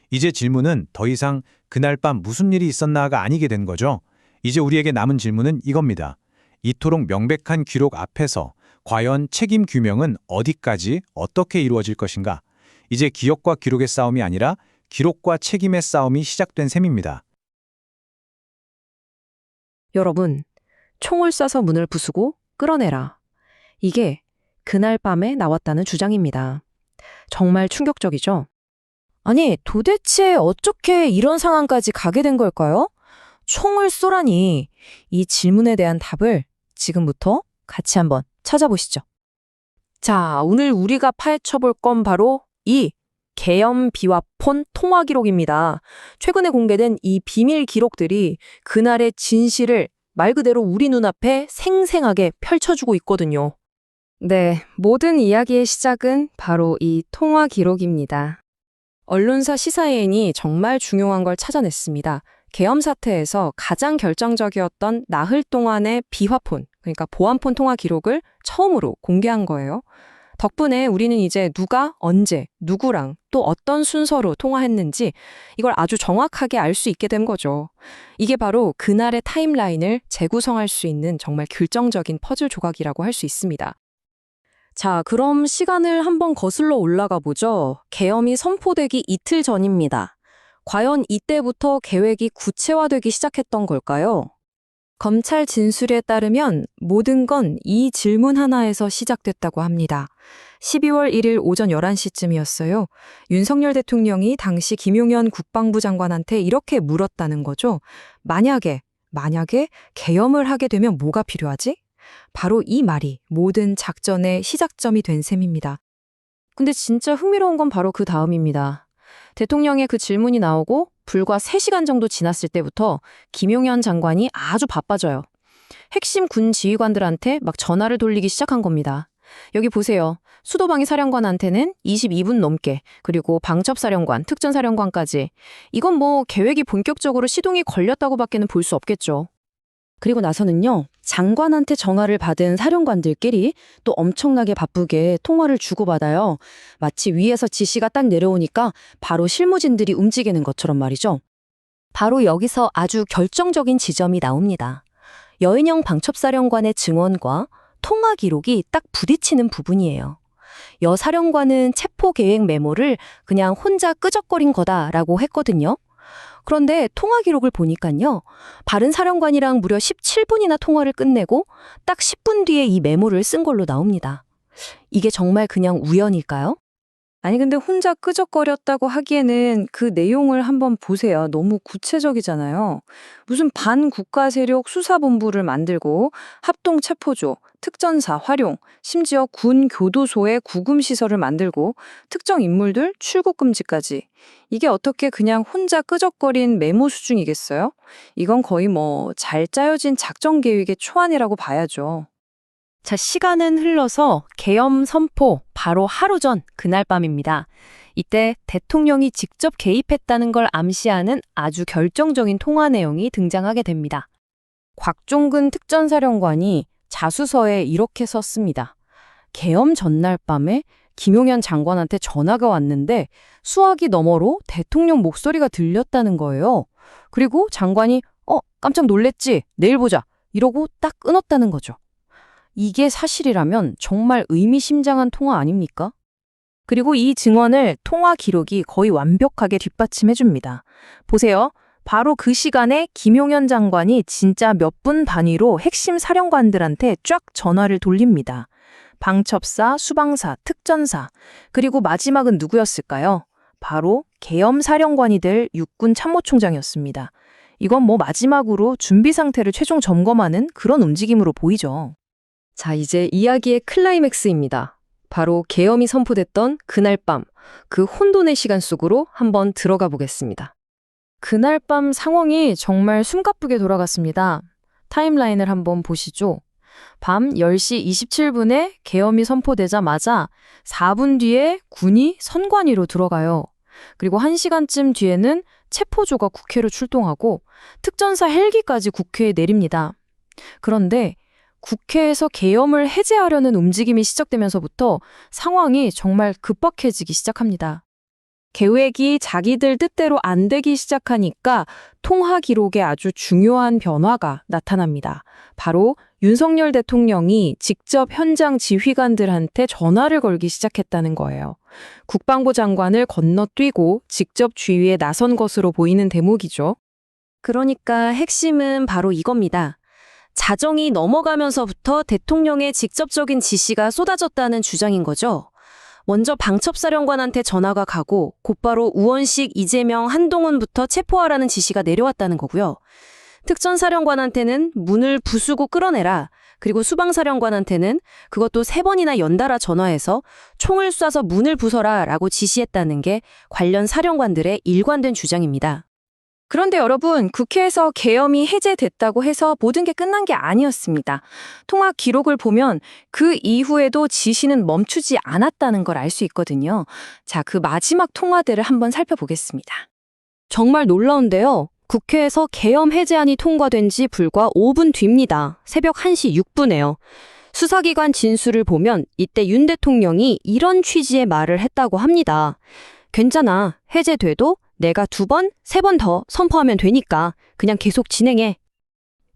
이제 질문은 더 이상 그날 밤 무슨 일이 있었나가 아니게 된 거죠. 이제 우리에게 남은 질문은 이겁니다. 이토록 명백한 기록 앞에서 과연 책임 규명은 어디까지 어떻게 이루어질 것인가? 이제 기억과 기록의 싸움이 아니라 기록과 책임의 싸움이 시작된 셈입니다.
여러분, 총을 쏴서 문을 부수고 끌어내라. 이게 그날 밤에 나왔다는 주장입니다. 정말 충격적이죠?
아니, 도대체 어떻게 이런 상황까지 가게 된 걸까요? 총을 쏘라니. 이 질문에 대한 답을 지금부터 같이 한번 찾아보시죠.
자, 오늘 우리가 파헤쳐볼 건 바로 이 계엄 비화폰 통화 기록입니다. 최근에 공개된 이 비밀 기록들이 그날의 진실을 말 그대로 우리 눈앞에 생생하게 펼쳐주고 있거든요.
네, 모든 이야기의 시작은 바로 이 통화 기록입니다. 언론사 시사인이 정말 중요한 걸 찾아냈습니다. 계엄 사태에서 가장 결정적이었던 나흘 동안의 비화폰, 그러니까 보안폰 통화 기록을 처음으로 공개한 거예요. 덕분에 우리는 이제 누가 언제, 누구랑 또 어떤 순서로 통화했는지 이걸 아주 정확하게 알 수 있게 된 거죠. 이게 바로 그날의 타임라인을 재구성할 수 있는 정말 결정적인 퍼즐 조각이라고 할 수 있습니다.
자, 그럼 시간을 한번 거슬러 올라가 보죠. 계엄이 선포되기 이틀 전입니다. 과연 이때부터 계획이 구체화되기 시작했던 걸까요? 검찰 진술에 따르면 모든 건 이 질문 하나에서 시작됐다고 합니다. 12월 1일 오전 11시쯤이었어요. 윤석열 대통령이 당시 김용현 국방부 장관한테 이렇게 물었다는 거죠. 만약에 계엄을 하게 되면 뭐가 필요하지? 바로 이 말이 모든 작전의 시작점이 된 셈입니다. 근데 진짜 흥미로운 건 바로 그 다음입니다. 대통령의 그 질문이 나오고 불과 3시간 정도 지났을 때부터 김용현 장관이 아주 바빠져요. 핵심 군 지휘관들한테 막 전화를 돌리기 시작한 겁니다. 여기 보세요. 수도방위 사령관한테는 22분 넘게, 그리고 방첩사령관, 특전사령관까지. 이건 뭐 계획이 본격적으로 시동이 걸렸다고밖에는 볼 수 없겠죠. 그리고 나서는요, 장관한테 전화를 받은 사령관들끼리 또 엄청나게 바쁘게 통화를 주고받아요. 마치 위에서 지시가 딱 내려오니까 바로 실무진들이 움직이는 것처럼 말이죠.
바로 여기서 아주 결정적인 지점이 나옵니다. 여인영 방첩사령관의 증언과 통화 기록이 딱 부딪히는 부분이에요. 여 사령관은 체포 계획 메모를 그냥 혼자 끄적거린 거다라고 했거든요. 그런데 통화 기록을 보니까요. 바른 사령관이랑 무려 17분이나 통화를 끝내고 딱 10분 뒤에 이 메모를 쓴 걸로 나옵니다. 이게 정말 그냥 우연일까요?
아니 근데 혼자 끄적거렸다고 하기에는 그 내용을 한번 보세요. 너무 구체적이잖아요. 무슨 반국가 세력 수사본부를 만들고 합동체포조, 특전사 활용, 심지어 군 교도소에 구금시설을 만들고 특정 인물들 출국 금지까지. 이게 어떻게 그냥 혼자 끄적거린 메모 수준이겠어요? 이건 거의 뭐 잘 짜여진 작전 계획의 초안이라고 봐야죠.
자, 시간은 흘러서 계엄 선포 바로 하루 전 그날 밤입니다. 이때 대통령이 직접 개입했다는 걸 암시하는 아주 결정적인 통화 내용이 등장하게 됩니다. 곽종근 특전사령관이 자수서에 이렇게 썼습니다. 계엄 전날 밤에 김용현 장관한테 전화가 왔는데 수화기 너머로 대통령 목소리가 들렸다는 거예요. 그리고 장관이 깜짝 놀랬지? 내일 보자. 이러고 딱 끊었다는 거죠. 이게 사실이라면 정말 의미심장한 통화 아닙니까? 그리고 이 증언을 통화 기록이 거의 완벽하게 뒷받침해 줍니다. 보세요. 바로 그 시간에 김용현 장관이 진짜 몇 분 단위로 핵심 사령관들한테 쫙 전화를 돌립니다. 방첩사, 수방사, 특전사, 그리고 마지막은 누구였을까요? 바로 계엄 사령관이 될 육군 참모총장이었습니다. 이건 뭐 마지막으로 준비 상태를 최종 점검하는 그런 움직임으로 보이죠.
자, 이제 이야기의 클라이맥스입니다. 바로 계엄이 선포됐던 그날 밤, 그 혼돈의 시간 속으로 한번 들어가 보겠습니다.
그날 밤 상황이 정말 숨가쁘게 돌아갔습니다. 타임라인을 한번 보시죠. 밤 10시 27분에 계엄이 선포되자마자 4분 뒤에 군이 선관위로 들어가요. 그리고 1시간쯤 뒤에는 체포조가 국회로 출동하고 특전사 헬기까지 국회에 내립니다. 그런데 국회에서 계엄을 해제하려는 움직임이 시작되면서부터 상황이 정말 급박해지기 시작합니다. 계획이 자기들 뜻대로 안 되기 시작하니까 통화 기록에 아주 중요한 변화가 나타납니다. 바로 윤석열 대통령이 직접 현장 지휘관들한테 전화를 걸기 시작했다는 거예요. 국방부 장관을 건너뛰고 직접 지휘에 나선 것으로 보이는 대목이죠.
그러니까 핵심은 바로 이겁니다. 자정이 넘어가면서부터 대통령의 직접적인 지시가 쏟아졌다는 주장인 거죠. 먼저 방첩사령관한테 전화가 가고 곧바로 우원식, 이재명, 한동훈부터 체포하라는 지시가 내려왔다는 거고요. 특전사령관한테는 문을 부수고 끌어내라. 그리고 수방사령관한테는 그것도 3번이나 연달아 전화해서 총을 쏴서 문을 부숴라 라고 지시했다는 게 관련 사령관들의 일관된 주장입니다.
그런데 여러분, 국회에서 계엄이 해제됐다고 해서 모든 게 끝난 게 아니었습니다. 통화 기록을 보면 그 이후에도 지시는 멈추지 않았다는 걸 알 수 있거든요. 자, 그 마지막 통화들을 한번 살펴보겠습니다.
정말 놀라운데요. 국회에서 계엄 해제안이 통과된 지 불과 5분 뒤입니다. 새벽 1시 6분에요. 수사기관 진술을 보면 이때 윤 대통령이 이런 취지의 말을 했다고 합니다. 괜찮아. 해제돼도 내가 2번, 3번 더 선포하면 되니까 그냥 계속 진행해.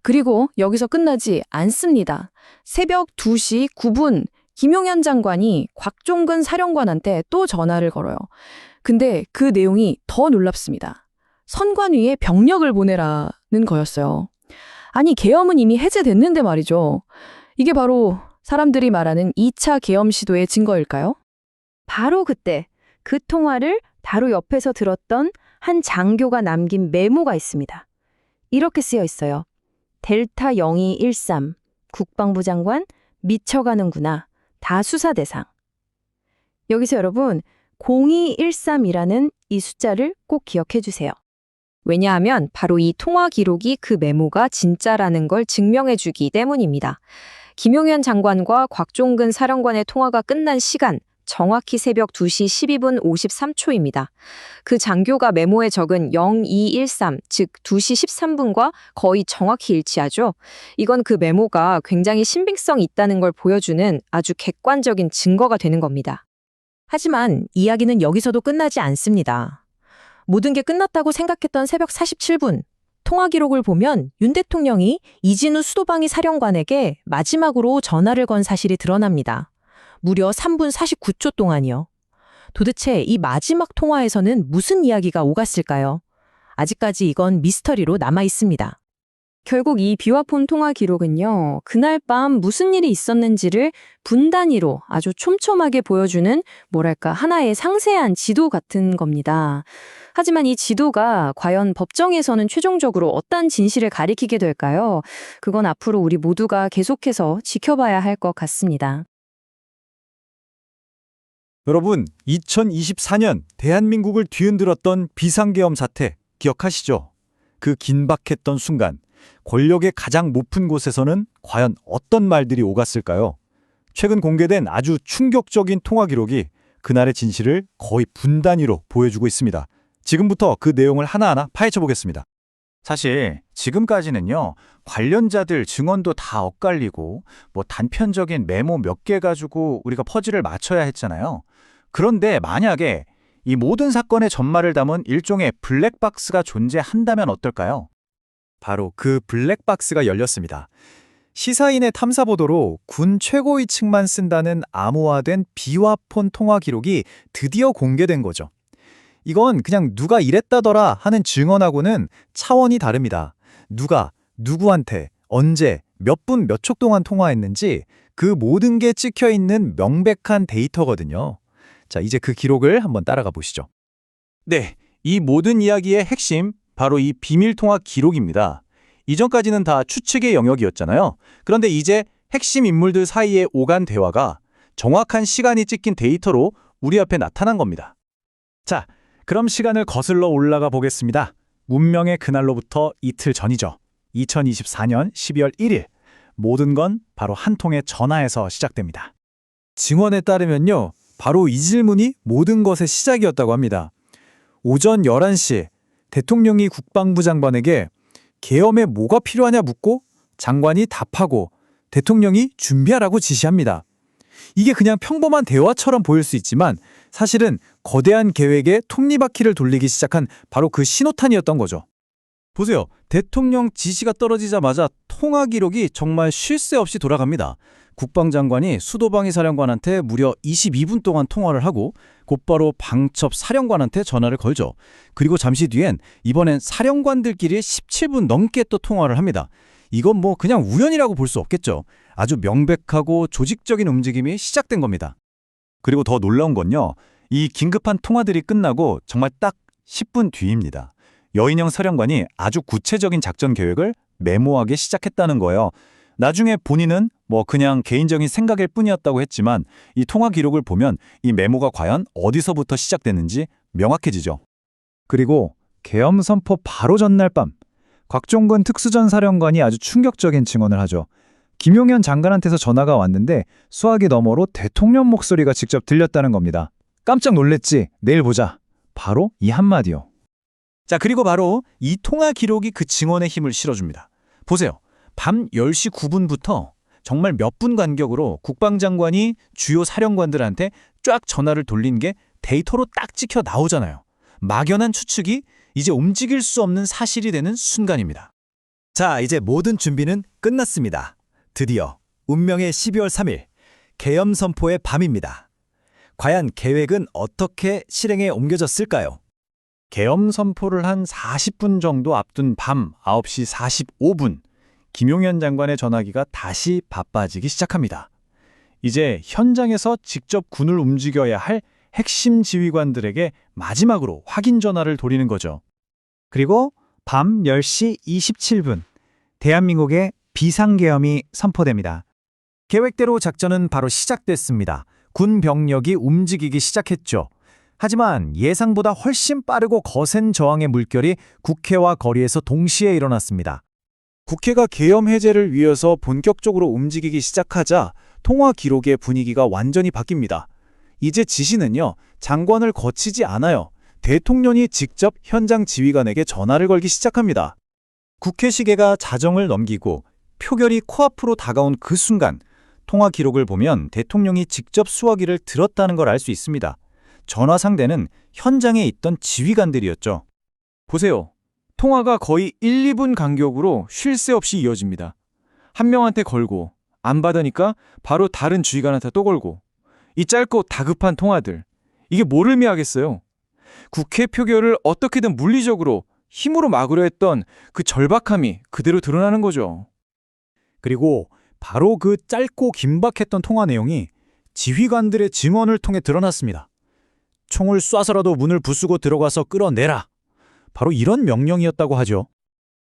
그리고 여기서 끝나지 않습니다. 새벽 2시 9분 김용현 장관이 곽종근 사령관한테 또 전화를 걸어요. 근데 그 내용이 더 놀랍습니다. 선관위에 병력을 보내라는 거였어요. 아니, 계엄은 이미 해제됐는데 말이죠. 이게 바로 사람들이 말하는 2차 계엄 시도의 증거일까요?
바로 그때 그 통화를 바로 옆에서 들었던 한 장교가 남긴 메모가 있습니다. 이렇게 쓰여 있어요. 델타 0213 국방부 장관 미쳐가는구나. 다 수사 대상. 여기서 여러분 0213이라는 이 숫자를 꼭 기억해 주세요.
왜냐하면 바로 이 통화 기록이 그 메모가 진짜라는 걸 증명해 주기 때문입니다. 김용현 장관과 곽종근 사령관의 통화가 끝난 시간, 정확히 새벽 2시 12분 53초입니다. 그 장교가 메모에 적은 0213, 즉 2시 13분과 거의 정확히 일치하죠. 이건 그 메모가 굉장히 신빙성이 있다는 걸 보여주는 아주 객관적인 증거가 되는 겁니다.
하지만 이야기는 여기서도 끝나지 않습니다. 모든 게 끝났다고 생각했던 새벽 47분, 통화 기록을 보면 윤 대통령이 이진우 수도방위 사령관에게 마지막으로 전화를 건 사실이 드러납니다. 무려 3분 49초 동안이요. 도대체 이 마지막 통화에서는 무슨 이야기가 오갔을까요? 아직까지 이건 미스터리로 남아 있습니다.
결국 이 비화폰 통화 기록은요, 그날 밤 무슨 일이 있었는지를 분 단위로 아주 촘촘하게 보여주는 뭐랄까 하나의 상세한 지도 같은 겁니다. 하지만 이 지도가 과연 법정에서는 최종적으로 어떤 진실을 가리키게 될까요? 그건 앞으로 우리 모두가 계속해서 지켜봐야 할 것 같습니다.
여러분, 2024년 대한민국을 뒤흔들었던 비상계엄 사태 기억하시죠? 그 긴박했던 순간, 권력의 가장 높은 곳에서는 과연 어떤 말들이 오갔을까요? 최근 공개된 아주 충격적인 통화 기록이 그날의 진실을 거의 분 단위로 보여주고 있습니다. 지금부터 그 내용을 하나하나 파헤쳐 보겠습니다. 사실 지금까지는요, 관련자들 증언도 다 엇갈리고 단편적인 메모 몇 개 가지고 우리가 퍼즐을 맞춰야 했잖아요. 그런데 만약에 이 모든 사건의 전말을 담은 일종의 블랙박스가 존재한다면 어떨까요?
바로 그 블랙박스가 열렸습니다. 시사인의 탐사 보도로 군 최고위층만 쓴다는 암호화된 비화폰 통화 기록이 드디어 공개된 거죠. 이건 그냥 누가 이랬다더라 하는 증언하고는 차원이 다릅니다. 누가, 누구한테, 언제, 몇 분 몇 초 동안 통화했는지 그 모든 게 찍혀 있는 명백한 데이터거든요. 자, 이제 그 기록을 한번 따라가 보시죠.
네, 이 모든 이야기의 핵심, 바로 이 비밀통화 기록입니다. 이전까지는 다 추측의 영역이었잖아요. 그런데 이제 핵심 인물들 사이에 오간 대화가 정확한 시간이 찍힌 데이터로 우리 앞에 나타난 겁니다.
자, 그럼 시간을 거슬러 올라가 보겠습니다. 운명의 그날로부터 이틀 전이죠. 2024년 12월 1일. 모든 건 바로 한 통의 전화에서 시작됩니다. 증언에 따르면요, 바로 이 질문이 모든 것의 시작이었다고 합니다. 오전 11시 대통령이 국방부 장관에게 계엄에 뭐가 필요하냐 묻고 장관이 답하고 대통령이 준비하라고 지시합니다. 이게 그냥 평범한 대화처럼 보일 수 있지만 사실은 거대한 계획에 톱니바퀴를 돌리기 시작한 바로 그 신호탄이었던 거죠.
보세요. 대통령 지시가 떨어지자마자 통화 기록이 정말 쉴 새 없이 돌아갑니다. 국방장관이 수도방위 사령관한테 무려 22분 동안 통화를 하고 곧바로 방첩 사령관한테 전화를 걸죠. 그리고 잠시 뒤엔 이번엔 사령관들끼리 17분 넘게 또 통화를 합니다. 이건 그냥 우연이라고 볼 수 없겠죠. 아주 명백하고 조직적인 움직임이 시작된 겁니다.
그리고 더 놀라운 건요, 이 긴급한 통화들이 끝나고 정말 딱 10분 뒤입니다. 여인영 사령관이 아주 구체적인 작전 계획을 메모하기 시작했다는 거예요. 나중에 본인은 그냥 개인적인 생각일 뿐이었다고 했지만 이 통화 기록을 보면 이 메모가 과연 어디서부터 시작됐는지 명확해지죠.
그리고 계엄 선포 바로 전날 밤, 곽종근 특수전사령관이 아주 충격적인 증언을 하죠. 김용현 장관한테서 전화가 왔는데 수화기 너머로 대통령 목소리가 직접 들렸다는 겁니다. 깜짝 놀랬지. 내일 보자. 바로 이 한마디요.
자, 그리고 바로 이 통화 기록이 그 증언의 힘을 실어줍니다. 보세요. 밤 10시 9분부터 정말 몇 분 간격으로 국방장관이 주요 사령관들한테 쫙 전화를 돌린 게 데이터로 딱 찍혀 나오잖아요. 막연한 추측이 이제 움직일 수 없는 사실이 되는 순간입니다.
자, 이제 모든 준비는 끝났습니다. 드디어 운명의 12월 3일, 계엄 선포의 밤입니다. 과연 계획은 어떻게 실행에 옮겨졌을까요?
계엄 선포를 한 40분 정도 앞둔 밤 9시 45분, 김용현 장관의 전화기가 다시 바빠지기 시작합니다. 이제 현장에서 직접 군을 움직여야 할 핵심 지휘관들에게 마지막으로 확인 전화를 돌리는 거죠.
그리고 밤 10시 27분, 대한민국의 비상계엄이 선포됩니다. 계획대로 작전은 바로 시작됐습니다. 군 병력이 움직이기 시작했죠. 하지만 예상보다 훨씬 빠르고 거센 저항의 물결이 국회와 거리에서 동시에 일어났습니다.
국회가 계엄 해제를 위해서 본격적으로 움직이기 시작하자 통화 기록의 분위기가 완전히 바뀝니다. 이제 지시는요, 장관을 거치지 않아요. 대통령이 직접 현장 지휘관에게 전화를 걸기 시작합니다. 국회 시계가 자정을 넘기고 표결이 코앞으로 다가온 그 순간, 통화 기록을 보면 대통령이 직접 수화기를 들었다는 걸 알 수 있습니다. 전화 상대는 현장에 있던 지휘관들이었죠. 보세요.
통화가 거의 1, 2분 간격으로 쉴 새 없이 이어집니다. 한 명한테 걸고 안 받으니까 바로 다른 주의관한테 또 걸고. 이 짧고 다급한 통화들. 이게 뭘 의미하겠어요? 국회 표결을 어떻게든 물리적으로 힘으로 막으려 했던 그 절박함이 그대로 드러나는 거죠.
그리고 바로 그 짧고 긴박했던 통화 내용이 지휘관들의 증언을 통해 드러났습니다. 총을 쏴서라도 문을 부수고 들어가서 끌어내라. 바로 이런 명령이었다고 하죠.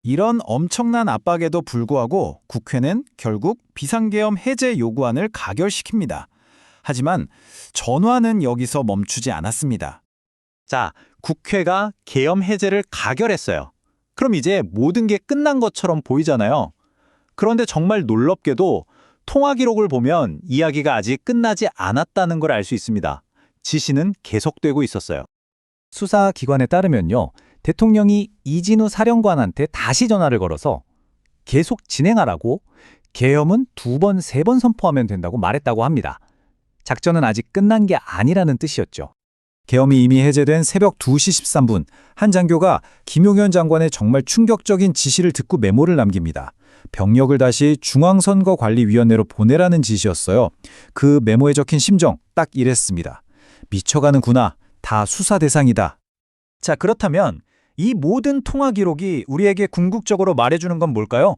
이런 엄청난 압박에도 불구하고 국회는 결국 비상계엄 해제 요구안을 가결시킵니다. 하지만 전화는 여기서 멈추지 않았습니다. 자, 국회가 계엄 해제를 가결했어요. 그럼 이제 모든 게 끝난 것처럼 보이잖아요. 그런데 정말 놀랍게도 통화 기록을 보면 이야기가 아직 끝나지 않았다는 걸 알 수 있습니다. 지시는 계속되고 있었어요.
수사기관에 따르면요. 대통령이 이진우 사령관한테 다시 전화를 걸어서 계속 진행하라고 계엄은 2번, 3번 선포하면 된다고 말했다고 합니다. 작전은 아직 끝난 게 아니라는 뜻이었죠. 계엄이 이미 해제된 새벽 2시 13분, 한 장교가 김용현 장관의 정말 충격적인 지시를 듣고 메모를 남깁니다. 병력을 다시 중앙선거관리위원회로 보내라는 지시였어요. 그 메모에 적힌 심정 딱 이랬습니다. 미쳐가는구나. 다 수사 대상이다. 자, 그렇다면 이 모든 통화 기록이 우리에게 궁극적으로 말해주는 건 뭘까요?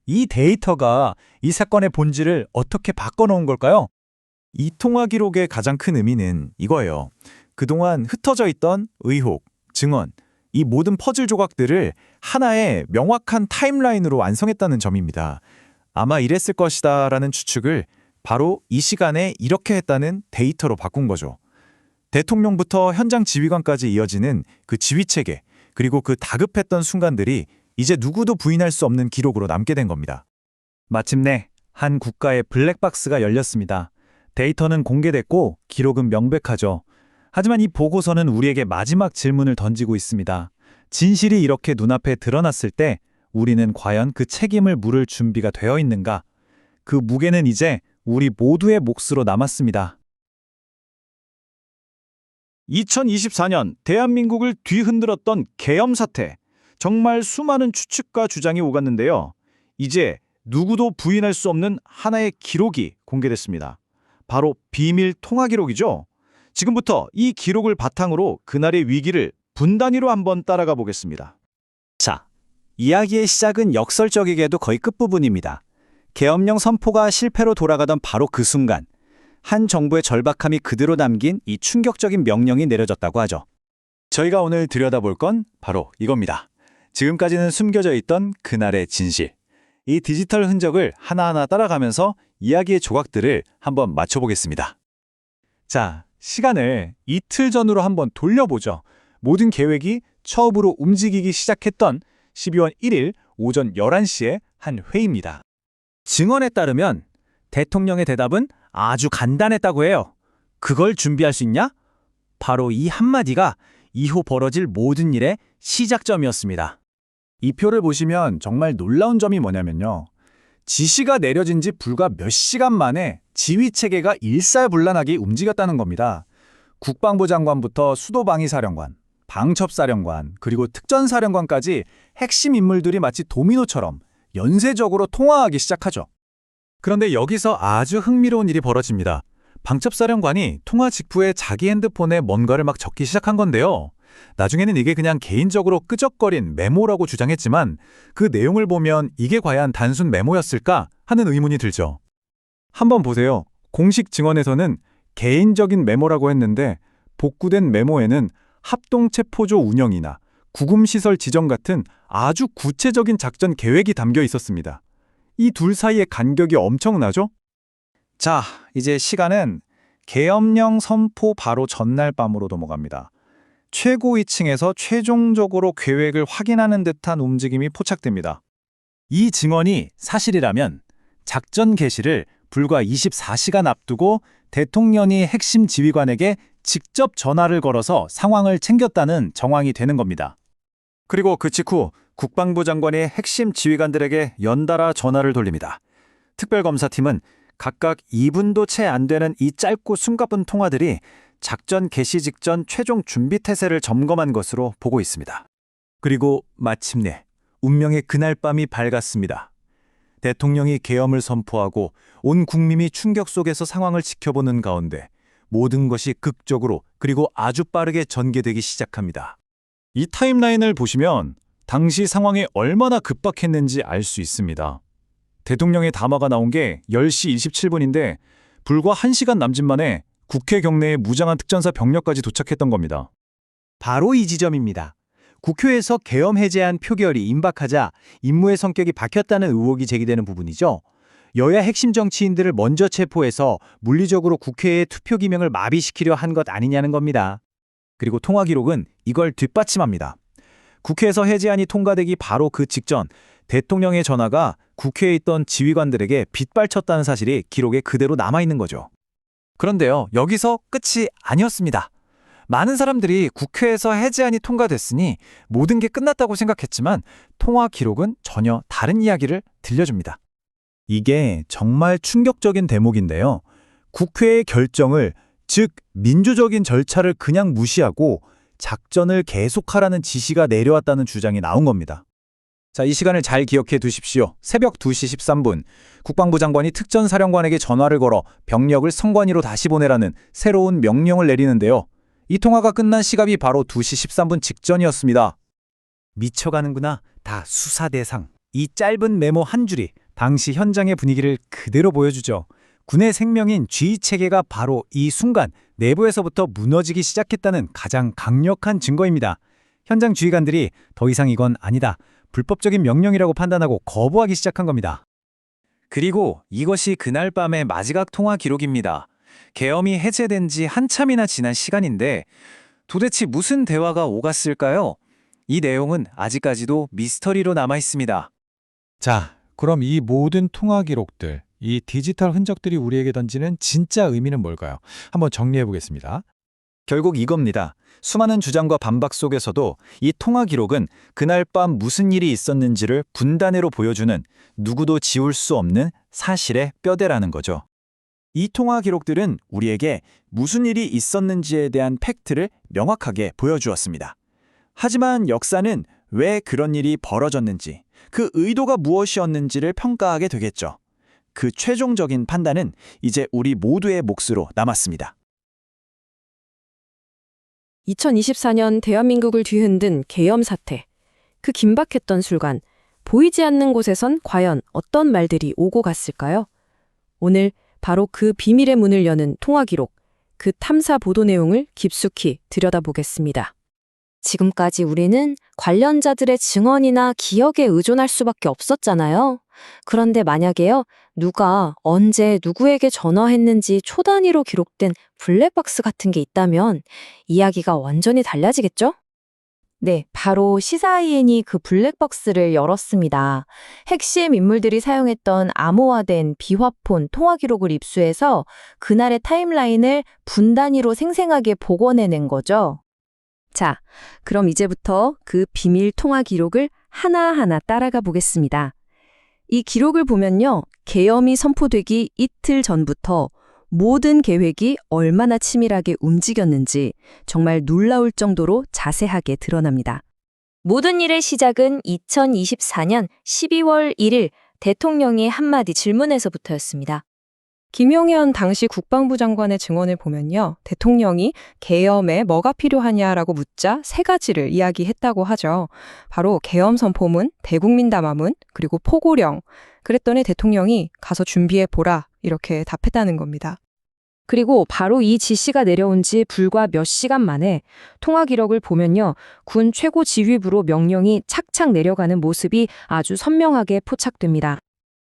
이 데이터가 이 사건의 본질을 어떻게 바꿔놓은 걸까요?
이 통화 기록의 가장 큰 의미는 이거예요. 그동안 흩어져 있던 의혹, 증언, 이 모든 퍼즐 조각들을 하나의 명확한 타임라인으로 완성했다는 점입니다. 아마 이랬을 것이다라는 추측을 바로 이 시간에 이렇게 했다는 데이터로 바꾼 거죠. 대통령부터 현장 지휘관까지 이어지는 그 지휘체계, 그리고 그 다급했던 순간들이 이제 누구도 부인할 수 없는 기록으로 남게 된 겁니다. 마침내 한 국가의 블랙박스가 열렸습니다. 데이터는 공개됐고 기록은 명백하죠. 하지만 이 보고서는 우리에게 마지막 질문을 던지고 있습니다. 진실이 이렇게 눈앞에 드러났을 때 우리는 과연 그 책임을 물을 준비가 되어 있는가? 그 무게는 이제 우리 모두의 몫으로 남았습니다.
2024년 대한민국을 뒤흔들었던 계엄 사태. 정말 수많은 추측과 주장이 오갔는데요. 이제 누구도 부인할 수 없는 하나의 기록이 공개됐습니다. 바로 비밀 통화 기록이죠. 지금부터 이 기록을 바탕으로 그날의 위기를 분 단위로 한번 따라가 보겠습니다.
자, 이야기의 시작은 역설적이게도 거의 끝부분입니다. 계엄령 선포가 실패로 돌아가던 바로 그 순간, 한 정부의 절박함이 그대로 담긴 이 충격적인 명령이 내려졌다고 하죠. 저희가 오늘 들여다볼 건 바로 이겁니다. 지금까지는 숨겨져 있던 그날의 진실. 이 디지털 흔적을 하나하나 따라가면서 이야기의 조각들을 한번 맞춰보겠습니다. 자, 시간을 이틀 전으로 한번 돌려보죠. 모든 계획이 처음으로 움직이기 시작했던 12월 1일 오전 11시에 한 회의입니다.
증언에 따르면 대통령의 대답은 아주 간단했다고 해요. 그걸 준비할 수 있냐? 바로 이 한마디가 이후 벌어질 모든 일의 시작점이었습니다. 이 표를 보시면 정말 놀라운 점이 뭐냐면요. 지시가 내려진 지 불과 몇 시간 만에 지휘체계가 일사불란하게 움직였다는 겁니다. 국방부 장관부터 수도방위사령관, 방첩사령관, 그리고 특전사령관까지 핵심 인물들이 마치 도미노처럼 연쇄적으로 통화하기 시작하죠. 그런데 여기서 아주 흥미로운 일이 벌어집니다. 방첩사령관이 통화 직후에 자기 핸드폰에 뭔가를 막 적기 시작한 건데요. 나중에는 이게 그냥 개인적으로 끄적거린 메모라고 주장했지만 그 내용을 보면 이게 과연 단순 메모였을까 하는 의문이 들죠. 한번 보세요. 공식 증언에서는 개인적인 메모라고 했는데 복구된 메모에는 합동체포조 운영이나 구금시설 지정 같은 아주 구체적인 작전 계획이 담겨 있었습니다. 이 둘 사이의 간격이 엄청나죠?
자, 이제 시간은 계엄령 선포 바로 전날 밤으로 넘어갑니다. 최고위층에서 최종적으로 계획을 확인하는 듯한 움직임이 포착됩니다.
이 증언이 사실이라면 작전 개시를 불과 24시간 앞두고 대통령이 핵심 지휘관에게 직접 전화를 걸어서 상황을 챙겼다는 정황이 되는 겁니다.
그리고 그 직후 국방부 장관이 핵심 지휘관들에게 연달아 전화를 돌립니다. 특별검사팀은 각각 2분도 채 안 되는 이 짧고 숨가쁜 통화들이 작전 개시 직전 최종 준비 태세를 점검한 것으로 보고 있습니다. 그리고 마침내 운명의 그날 밤이 밝았습니다. 대통령이 계엄을 선포하고 온 국민이 충격 속에서 상황을 지켜보는 가운데 모든 것이 극적으로 그리고 아주 빠르게 전개되기 시작합니다. 이 타임라인을 보시면 당시 상황이 얼마나 급박했는지 알 수 있습니다. 대통령의 담화가 나온 게 10시 27분인데 불과 1시간 남짓 만에 국회 경내에 무장한 특전사 병력까지 도착했던 겁니다.
바로 이 지점입니다. 국회에서 계엄 해제안 표결이 임박하자 임무의 성격이 바뀌었다는 의혹이 제기되는 부분이죠. 여야 핵심 정치인들을 먼저 체포해서 물리적으로 국회의 투표 기명을 마비시키려 한 것 아니냐는 겁니다.
그리고 통화 기록은 이걸 뒷받침합니다. 국회에서 해제안이 통과되기 바로 그 직전 대통령의 전화가 국회에 있던 지휘관들에게 빗발쳤다는 사실이 기록에 그대로 남아있는 거죠. 그런데요, 여기서 끝이 아니었습니다. 많은 사람들이 국회에서 해제안이 통과됐으니 모든 게 끝났다고 생각했지만 통화 기록은 전혀 다른 이야기를 들려줍니다. 이게 정말 충격적인 대목인데요. 국회의 결정을, 즉 민주적인 절차를 그냥 무시하고 작전을 계속하라는 지시가 내려왔다는 주장이 나온 겁니다. 자, 이 시간을 잘 기억해 두십시오. 새벽 2시 13분, 국방부 장관이 특전사령관에게 전화를 걸어 병력을 성관위로 다시 보내라는 새로운 명령을 내리는데요. 이 통화가 끝난 시각이 바로 2시 13분 직전이었습니다.
미쳐가는구나. 다 수사 대상. 이 짧은 메모 한 줄이 당시 현장의 분위기를 그대로 보여주죠. 군의 생명인 지휘체계가 바로 이 순간 내부에서부터 무너지기 시작했다는 가장 강력한 증거입니다. 현장 지휘관들이 더 이상 이건 아니다, 불법적인 명령이라고 판단하고 거부하기 시작한 겁니다.
그리고 이것이 그날 밤의 마지막 통화 기록입니다. 계엄이 해제된 지 한참이나 지난 시간인데 도대체 무슨 대화가 오갔을까요? 이 내용은 아직까지도 미스터리로 남아 있습니다.
자, 그럼 이 모든 통화 기록들, 이 디지털 흔적들이 우리에게 던지는 진짜 의미는 뭘까요? 한번 정리해 보겠습니다.
결국 이겁니다. 수많은 주장과 반박 속에서도 이 통화 기록은 그날 밤 무슨 일이 있었는지를 분단위로 보여주는 누구도 지울 수 없는 사실의 뼈대라는 거죠. 이 통화 기록들은 우리에게 무슨 일이 있었는지에 대한 팩트를 명확하게 보여주었습니다. 하지만 역사는 왜 그런 일이 벌어졌는지, 그 의도가 무엇이었는지를 평가하게 되겠죠. 그 최종적인 판단은 이제 우리 모두의 몫으로 남았습니다.
2024년 대한민국을 뒤흔든 계엄 사태. 그 긴박했던 순간, 보이지 않는 곳에선 과연 어떤 말들이 오고 갔을까요? 오늘 바로 그 비밀의 문을 여는 통화 기록, 그 탐사 보도 내용을 깊숙이 들여다보겠습니다. 지금까지 우리는 관련자들의 증언이나 기억에 의존할 수밖에 없었잖아요. 그런데 만약에요, 누가 언제 누구에게 전화했는지 초단위로 기록된 블랙박스 같은 게 있다면 이야기가 완전히 달라지겠죠? 네, 바로 시사인이 그 블랙박스를 열었습니다. 핵심 인물들이 사용했던 암호화된 비화폰 통화 기록을 입수해서 그날의 타임라인을 분단위로 생생하게 복원해낸 거죠. 자, 그럼 이제부터 그 비밀 통화 기록을 하나하나 따라가 보겠습니다. 이 기록을 보면요, 계엄이 선포되기 이틀 전부터 모든 계획이 얼마나 치밀하게 움직였는지 정말 놀라울 정도로 자세하게 드러납니다. 모든 일의 시작은 2024년 12월 1일 대통령의 한마디 질문에서부터였습니다.
김용현 당시 국방부 장관의 증언을 보면요, 대통령이 계엄에 뭐가 필요하냐라고 묻자 세 가지를 이야기했다고 하죠. 바로 계엄 선포문, 대국민 담화문, 그리고 포고령. 그랬더니 대통령이 가서 준비해보라 이렇게 답했다는 겁니다.
그리고 바로 이 지시가 내려온 지 불과 몇 시간 만에 통화 기록을 보면요, 군 최고 지휘부로 명령이 착착 내려가는 모습이 아주 선명하게 포착됩니다.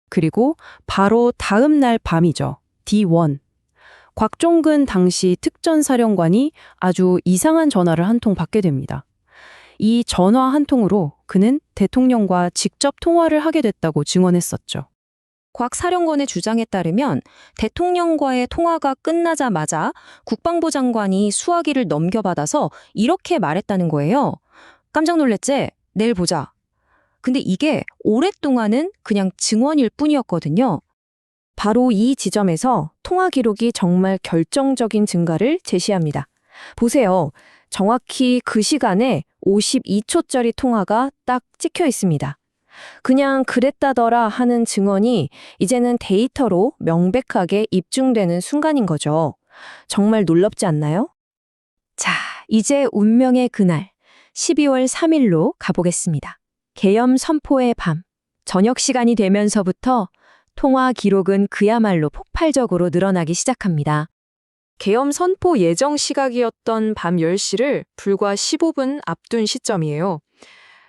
그리고 바로 다음 날 밤이죠. D1. 곽종근 당시 특전사령관이 아주 이상한 전화를 한 통 받게 됩니다. 이 전화 한 통으로 그는 대통령과 직접 통화를 하게 됐다고 증언했었죠.
곽 사령관의 주장에 따르면 대통령과의 통화가 끝나자마자 국방부 장관이 수화기를 넘겨받아서 이렇게 말했다는 거예요. 깜짝 놀랐지? 내일 보자. 근데 이게 오랫동안은 그냥 증언일 뿐이었거든요. 바로 이 지점에서 통화 기록이 정말 결정적인 증가를 제시합니다. 보세요. 정확히 그 시간에 52초짜리 통화가 딱 찍혀 있습니다. 그냥 그랬다더라 하는 증언이 이제는 데이터로 명백하게 입증되는 순간인 거죠. 정말 놀랍지 않나요? 자, 이제 운명의 그날 12월 3일로 가보겠습니다. 계엄 선포의 밤. 저녁 시간이 되면서부터 통화 기록은 그야말로 폭발적으로 늘어나기 시작합니다.
계엄 선포 예정 시각이었던 밤 10시를 불과 15분 앞둔 시점이에요.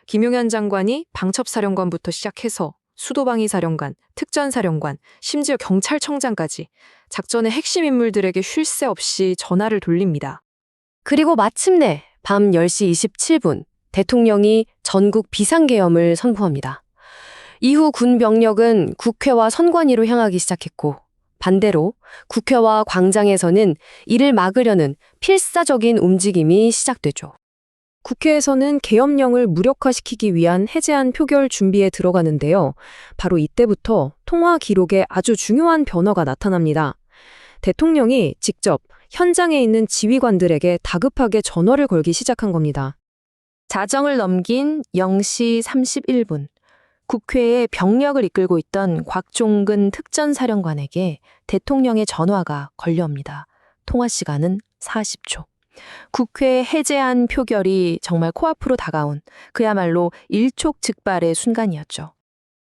김용현 장관이 방첩사령관부터 시작해서 수도방위 사령관, 특전사령관, 심지어 경찰청장까지 작전의 핵심 인물들에게 쉴 새 없이 전화를 돌립니다.
그리고 마침내 밤 10시 27분 대통령이 전국 비상계엄을 선포합니다. 이후 군 병력은 국회와 선관위로 향하기 시작했고 반대로 국회와 광장에서는 이를 막으려는 필사적인 움직임이 시작되죠.
국회에서는 계엄령을 무력화시키기 위한 해제안 표결 준비에 들어가는데요. 바로 이때부터 통화 기록에 아주 중요한 변화가 나타납니다. 대통령이 직접 현장에 있는 지휘관들에게 다급하게 전화를 걸기 시작한 겁니다.
자정을 넘긴 0시 31분. 국회에 병력을 이끌고 있던 곽종근 특전사령관에게 대통령의 전화가 걸려옵니다. 통화 시간은 40초. 국회 해제안 표결이 정말 코앞으로 다가온 그야말로 일촉즉발의 순간이었죠.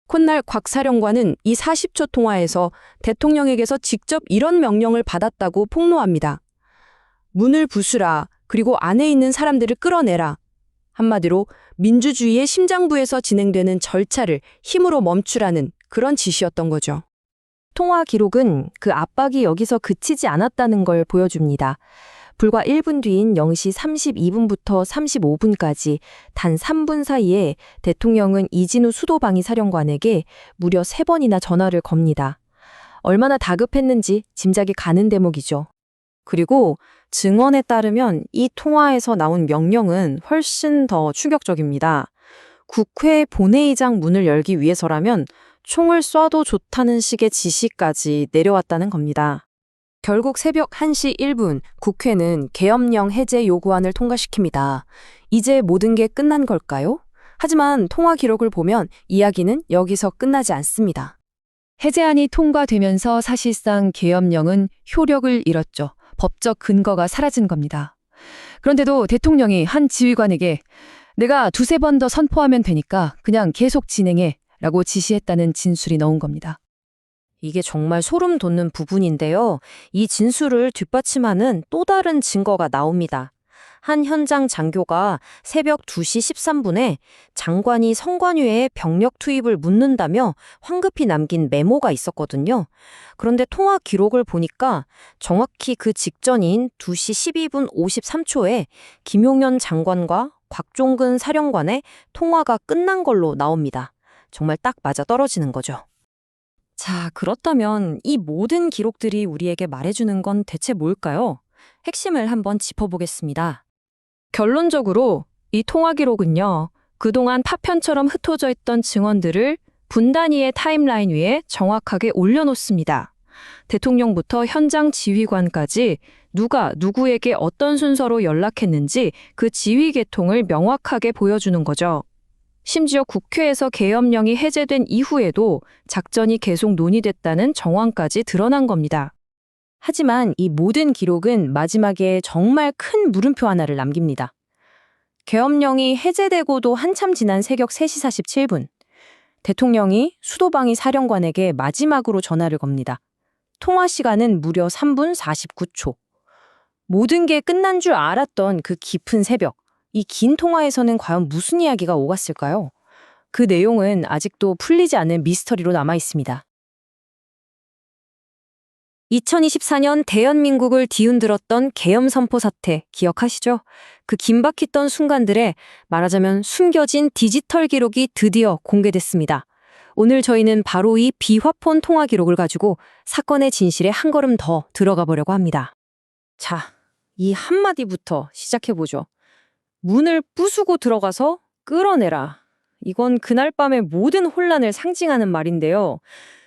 훗날 곽 사령관은 이 40초 통화에서 대통령에게서 직접 이런 명령을 받았다고 폭로합니다. 문을 부수라, 그리고 안에 있는 사람들을 끌어내라. 한마디로 민주주의의 심장부에서 진행되는 절차를 힘으로 멈추라는 그런 지시였던 거죠.
통화 기록은 그 압박이 여기서 그치지 않았다는 걸 보여줍니다. 불과 1분 뒤인 0시 32분부터 35분까지 단 3분 사이에 대통령은 이진우 수도방위 사령관에게 무려 3번이나 전화를 겁니다. 얼마나 다급했는지 짐작이 가는 대목이죠.
그리고 증언에 따르면 이 통화에서 나온 명령은 훨씬 더 충격적입니다. 국회 본회의장 문을 열기 위해서라면 총을 쏴도 좋다는 식의 지시까지 내려왔다는 겁니다. 결국 새벽 1시 1분 국회는 계엄령 해제 요구안을 통과시킵니다. 이제 모든 게 끝난 걸까요? 하지만 통화 기록을 보면 이야기는 여기서 끝나지 않습니다.
해제안이 통과되면서 사실상 계엄령은 효력을 잃었죠. 법적 근거가 사라진 겁니다. 그런데도 대통령이 한 지휘관에게 내가 2-3번 더 선포하면 되니까 그냥 계속 진행해 라고 지시했다는 진술이 나온 겁니다.
이게 정말 소름 돋는 부분인데요. 이 진술을 뒷받침하는 또 다른 증거가 나옵니다. 한 현장 장교가 새벽 2시 13분에 장관이 선관위에 병력 투입을 묻는다며 황급히 남긴 메모가 있었거든요. 그런데 통화 기록을 보니까 정확히 그 직전인 2시 12분 53초에 김용현 장관과 곽종근 사령관의 통화가 끝난 걸로 나옵니다. 정말 딱 맞아 떨어지는 거죠. 자, 그렇다면 이 모든 기록들이 우리에게 말해주는 건 대체 뭘까요? 핵심을 한번 짚어보겠습니다. 결론적으로 이 통화 기록은요, 그동안 파편처럼 흩어져 있던 증언들을 분 단위의 타임라인 위에 정확하게 올려놓습니다. 대통령부터 현장 지휘관까지 누가 누구에게 어떤 순서로 연락했는지 그 지휘 계통을 명확하게 보여주는 거죠. 심지어 국회에서 계엄령이 해제된 이후에도 작전이 계속 논의됐다는 정황까지 드러난 겁니다. 하지만 이 모든 기록은 마지막에 정말 큰 물음표 하나를 남깁니다. 계엄령이 해제되고도 한참 지난 새벽 3시 47분, 대통령이 수도방위 사령관에게 마지막으로 전화를 겁니다. 통화 시간은 무려 3분 49초. 모든 게 끝난 줄 알았던 그 깊은 새벽, 이 긴 통화에서는 과연 무슨 이야기가 오갔을까요? 그 내용은 아직도 풀리지 않은 미스터리로 남아 있습니다. 2024년 대한민국을 뒤흔들었던 계엄 선포 사태 기억하시죠? 그 긴박했던 순간들에 말하자면 숨겨진 디지털 기록이 드디어 공개됐습니다. 오늘 저희는 바로 이 비화폰 통화 기록을 가지고 사건의 진실에 한 걸음 더 들어가 보려고 합니다. 자, 이 한마디부터 시작해보죠. 문을 부수고 들어가서 끌어내라. 이건 그날 밤의 모든 혼란을 상징하는 말인데요.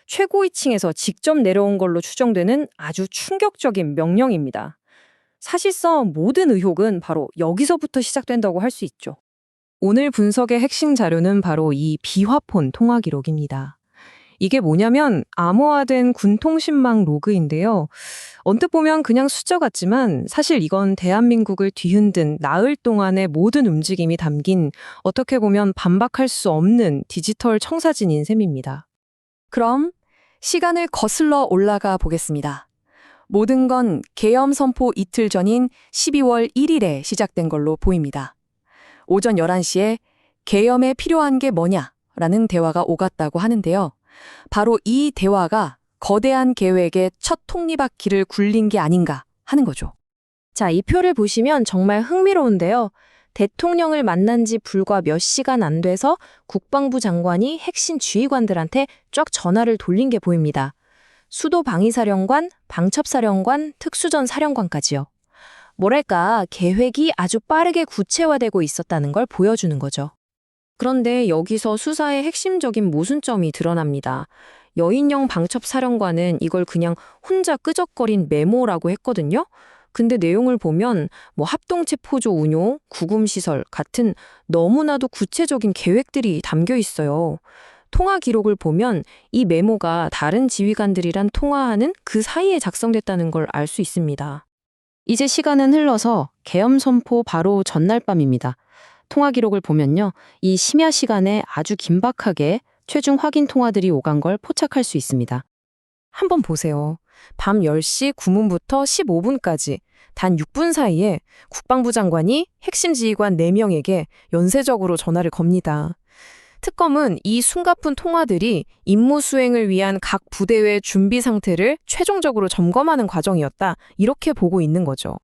최고위층에서 직접 내려온 걸로 추정되는 아주 충격적인 명령입니다. 사실상 모든 의혹은 바로 여기서부터 시작된다고 할 수 있죠. 오늘 분석의 핵심 자료는 바로 이 비화폰 통화 기록입니다. 이게 뭐냐면 암호화된 군통신망 로그인데요. 언뜻 보면 그냥 숫자 같지만 사실 이건 대한민국을 뒤흔든 나흘 동안의 모든 움직임이 담긴 어떻게 보면 반박할 수 없는 디지털 청사진인 셈입니다.
그럼 시간을 거슬러 올라가 보겠습니다. 모든 건 계엄 선포 이틀 전인 12월 1일에 시작된 걸로 보입니다. 오전 11시에 계엄에 필요한 게 뭐냐라는 대화가 오갔다고 하는데요. 바로 이 대화가 거대한 계획의 첫 톱니바퀴를 굴린 게 아닌가 하는 거죠.
자, 이 표를 보시면 정말 흥미로운데요. 대통령을 만난 지 불과 몇 시간 안 돼서 국방부 장관이 핵심 지휘관들한테 쫙 전화를 돌린 게 보입니다. 수도 방위사령관, 방첩사령관, 특수전 사령관까지요. 뭐랄까, 계획이 아주 빠르게 구체화되고 있었다는 걸 보여주는 거죠. 그런데 여기서 수사의 핵심적인 모순점이 드러납니다. 여인영 방첩사령관은 이걸 그냥 혼자 끄적거린 메모라고 했거든요. 근데 내용을 보면 합동체포조 운용, 구금시설 같은 너무나도 구체적인 계획들이 담겨 있어요. 통화 기록을 보면 이 메모가 다른 지휘관들이랑 통화하는 그 사이에 작성됐다는 걸 알 수 있습니다. 이제 시간은 흘러서 계엄 선포 바로 전날 밤입니다. 통화 기록을 보면요. 이 심야 시간에 아주 긴박하게 최종 확인 통화들이 오간 걸 포착할 수 있습니다. 한번 보세요. 밤 10시 9분부터 15분까지 단 6분 사이에 국방부 장관이 핵심 지휘관 4명에게 연쇄적으로 전화를 겁니다. 특검은 이 숨가쁜 통화들이 임무 수행을 위한 각 부대의 준비 상태를 최종적으로 점검하는 과정이었다. 이렇게 보고 있는 거죠.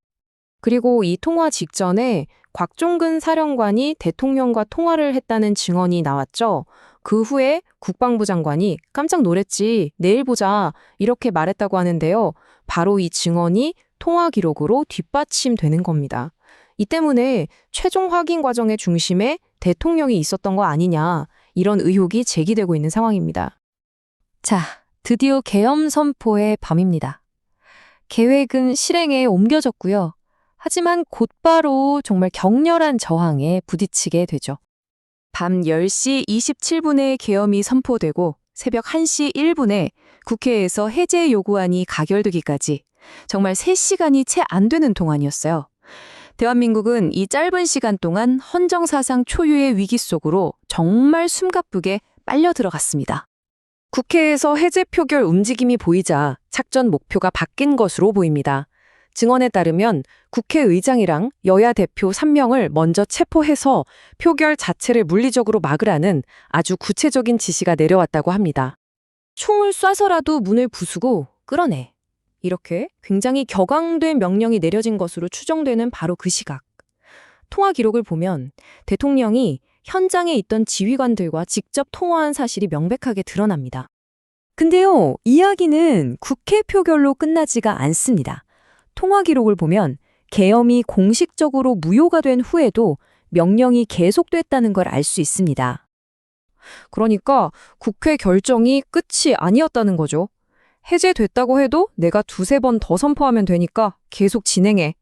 그리고 이 통화 직전에 곽종근 사령관이 대통령과 통화를 했다는 증언이 나왔죠. 그 후에 국방부 장관이 깜짝 놀랬지, 내일 보자 이렇게 말했다고 하는데요. 바로 이 증언이 통화 기록으로 뒷받침되는 겁니다. 이 때문에 최종 확인 과정의 중심에 대통령이 있었던 거 아니냐, 이런 의혹이 제기되고 있는 상황입니다. 자, 드디어 계엄 선포의 밤입니다. 계획은 실행에 옮겨졌고요. 하지만 곧바로 정말 격렬한 저항에 부딪히게 되죠.
밤 10시 27분에 계엄이 선포되고 새벽 1시 1분에 국회에서 해제 요구안이 가결되기까지 정말 3시간이 채 안 되는 동안이었어요. 대한민국은 이 짧은 시간 동안 헌정사상 초유의 위기 속으로 정말 숨가쁘게 빨려 들어갔습니다.
국회에서 해제 표결 움직임이 보이자 작전 목표가 바뀐 것으로 보입니다. 증언에 따르면 국회의장이랑 여야 대표 3명을 먼저 체포해서 표결 자체를 물리적으로 막으라는 아주 구체적인 지시가 내려왔다고 합니다.
총을 쏴서라도 문을 부수고 끌어내. 이렇게 굉장히 격앙된 명령이 내려진 것으로 추정되는 바로 그 시각. 통화 기록을 보면 대통령이 현장에 있던 지휘관들과 직접 통화한 사실이 명백하게 드러납니다. 근데요, 이야기는 국회 표결로 끝나지가 않습니다. 통화 기록을 보면 계엄이 공식적으로 무효가 된 후에도 명령이 계속됐다는 걸 알 수 있습니다.
그러니까 국회 결정이 끝이 아니었다는 거죠. 해제됐다고 해도 내가 2-3번 더 선포하면 되니까 계속 진행해.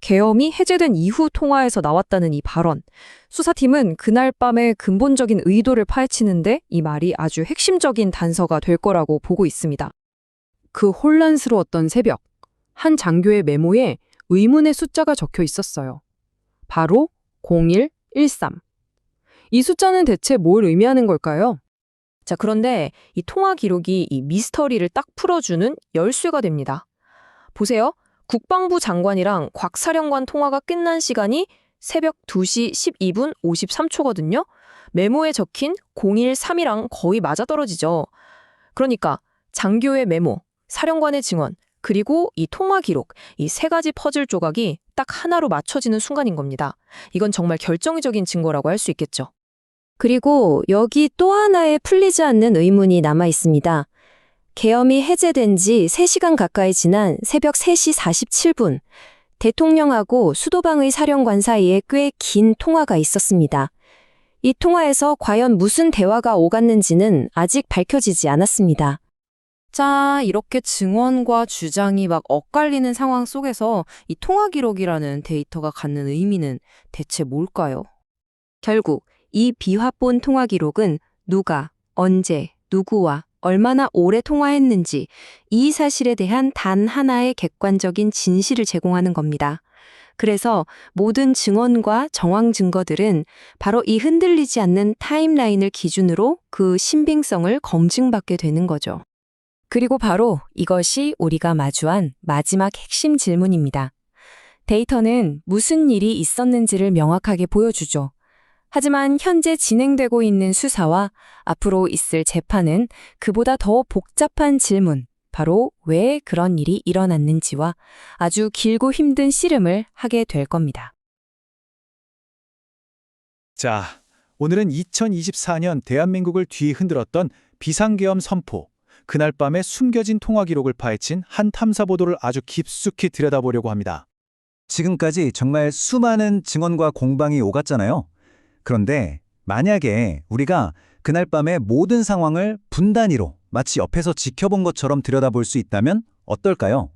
계엄이 해제된 이후 통화에서 나왔다는 이 발언. 수사팀은 그날 밤의 근본적인 의도를 파헤치는데 이 말이 아주 핵심적인 단서가 될 거라고 보고 있습니다. 그 혼란스러웠던 새벽, 한 장교의 메모에 의문의 숫자가 적혀 있었어요. 바로 0113. 이 숫자는 대체 뭘 의미하는 걸까요? 자, 그런데 이 통화 기록이 이 미스터리를 딱 풀어주는 열쇠가 됩니다. 보세요. 국방부 장관이랑 곽 사령관 통화가 끝난 시간이 새벽 2시 12분 53초거든요. 메모에 적힌 013이랑 거의 맞아떨어지죠. 그러니까 장교의 메모, 사령관의 증언, 그리고 이 통화 기록, 이 3가지 퍼즐 조각이 딱 하나로 맞춰지는 순간인 겁니다. 이건 정말 결정적인 증거라고 할 수 있겠죠.
그리고 여기 또 하나의 풀리지 않는 의문이 남아 있습니다. 계엄이 해제된 지 3시간 가까이 지난 새벽 3시 47분, 대통령하고 수도방의 사령관 사이에 꽤 긴 통화가 있었습니다. 이 통화에서 과연 무슨 대화가 오갔는지는 아직 밝혀지지 않았습니다.
자, 이렇게 증언과 주장이 막 엇갈리는 상황 속에서 이 통화 기록이라는 데이터가 갖는 의미는 대체 뭘까요?
결국 이 비화본 통화 기록은 누가, 언제, 누구와 얼마나 오래 통화했는지 이 사실에 대한 단 하나의 객관적인 진실을 제공하는 겁니다. 그래서 모든 증언과 정황 증거들은 바로 이 흔들리지 않는 타임라인을 기준으로 그 신빙성을 검증받게 되는 거죠. 그리고 바로 이것이 우리가 마주한 마지막 핵심 질문입니다. 데이터는 무슨 일이 있었는지를 명확하게 보여주죠. 하지만 현재 진행되고 있는 수사와 앞으로 있을 재판은 그보다 더 복잡한 질문, 바로 왜 그런 일이 일어났는지와 아주 길고 힘든 씨름을 하게 될 겁니다.
자, 오늘은 2024년 대한민국을 뒤흔들었던 비상계엄 선포, 그날 밤에 숨겨진 통화 기록을 파헤친 한 탐사 보도를 아주 깊숙이 들여다보려고 합니다.
지금까지 정말 수많은 증언과 공방이 오갔잖아요. 그런데 만약에 우리가 그날 밤의 모든 상황을 분 단위로 마치 옆에서 지켜본 것처럼 들여다볼 수 있다면 어떨까요?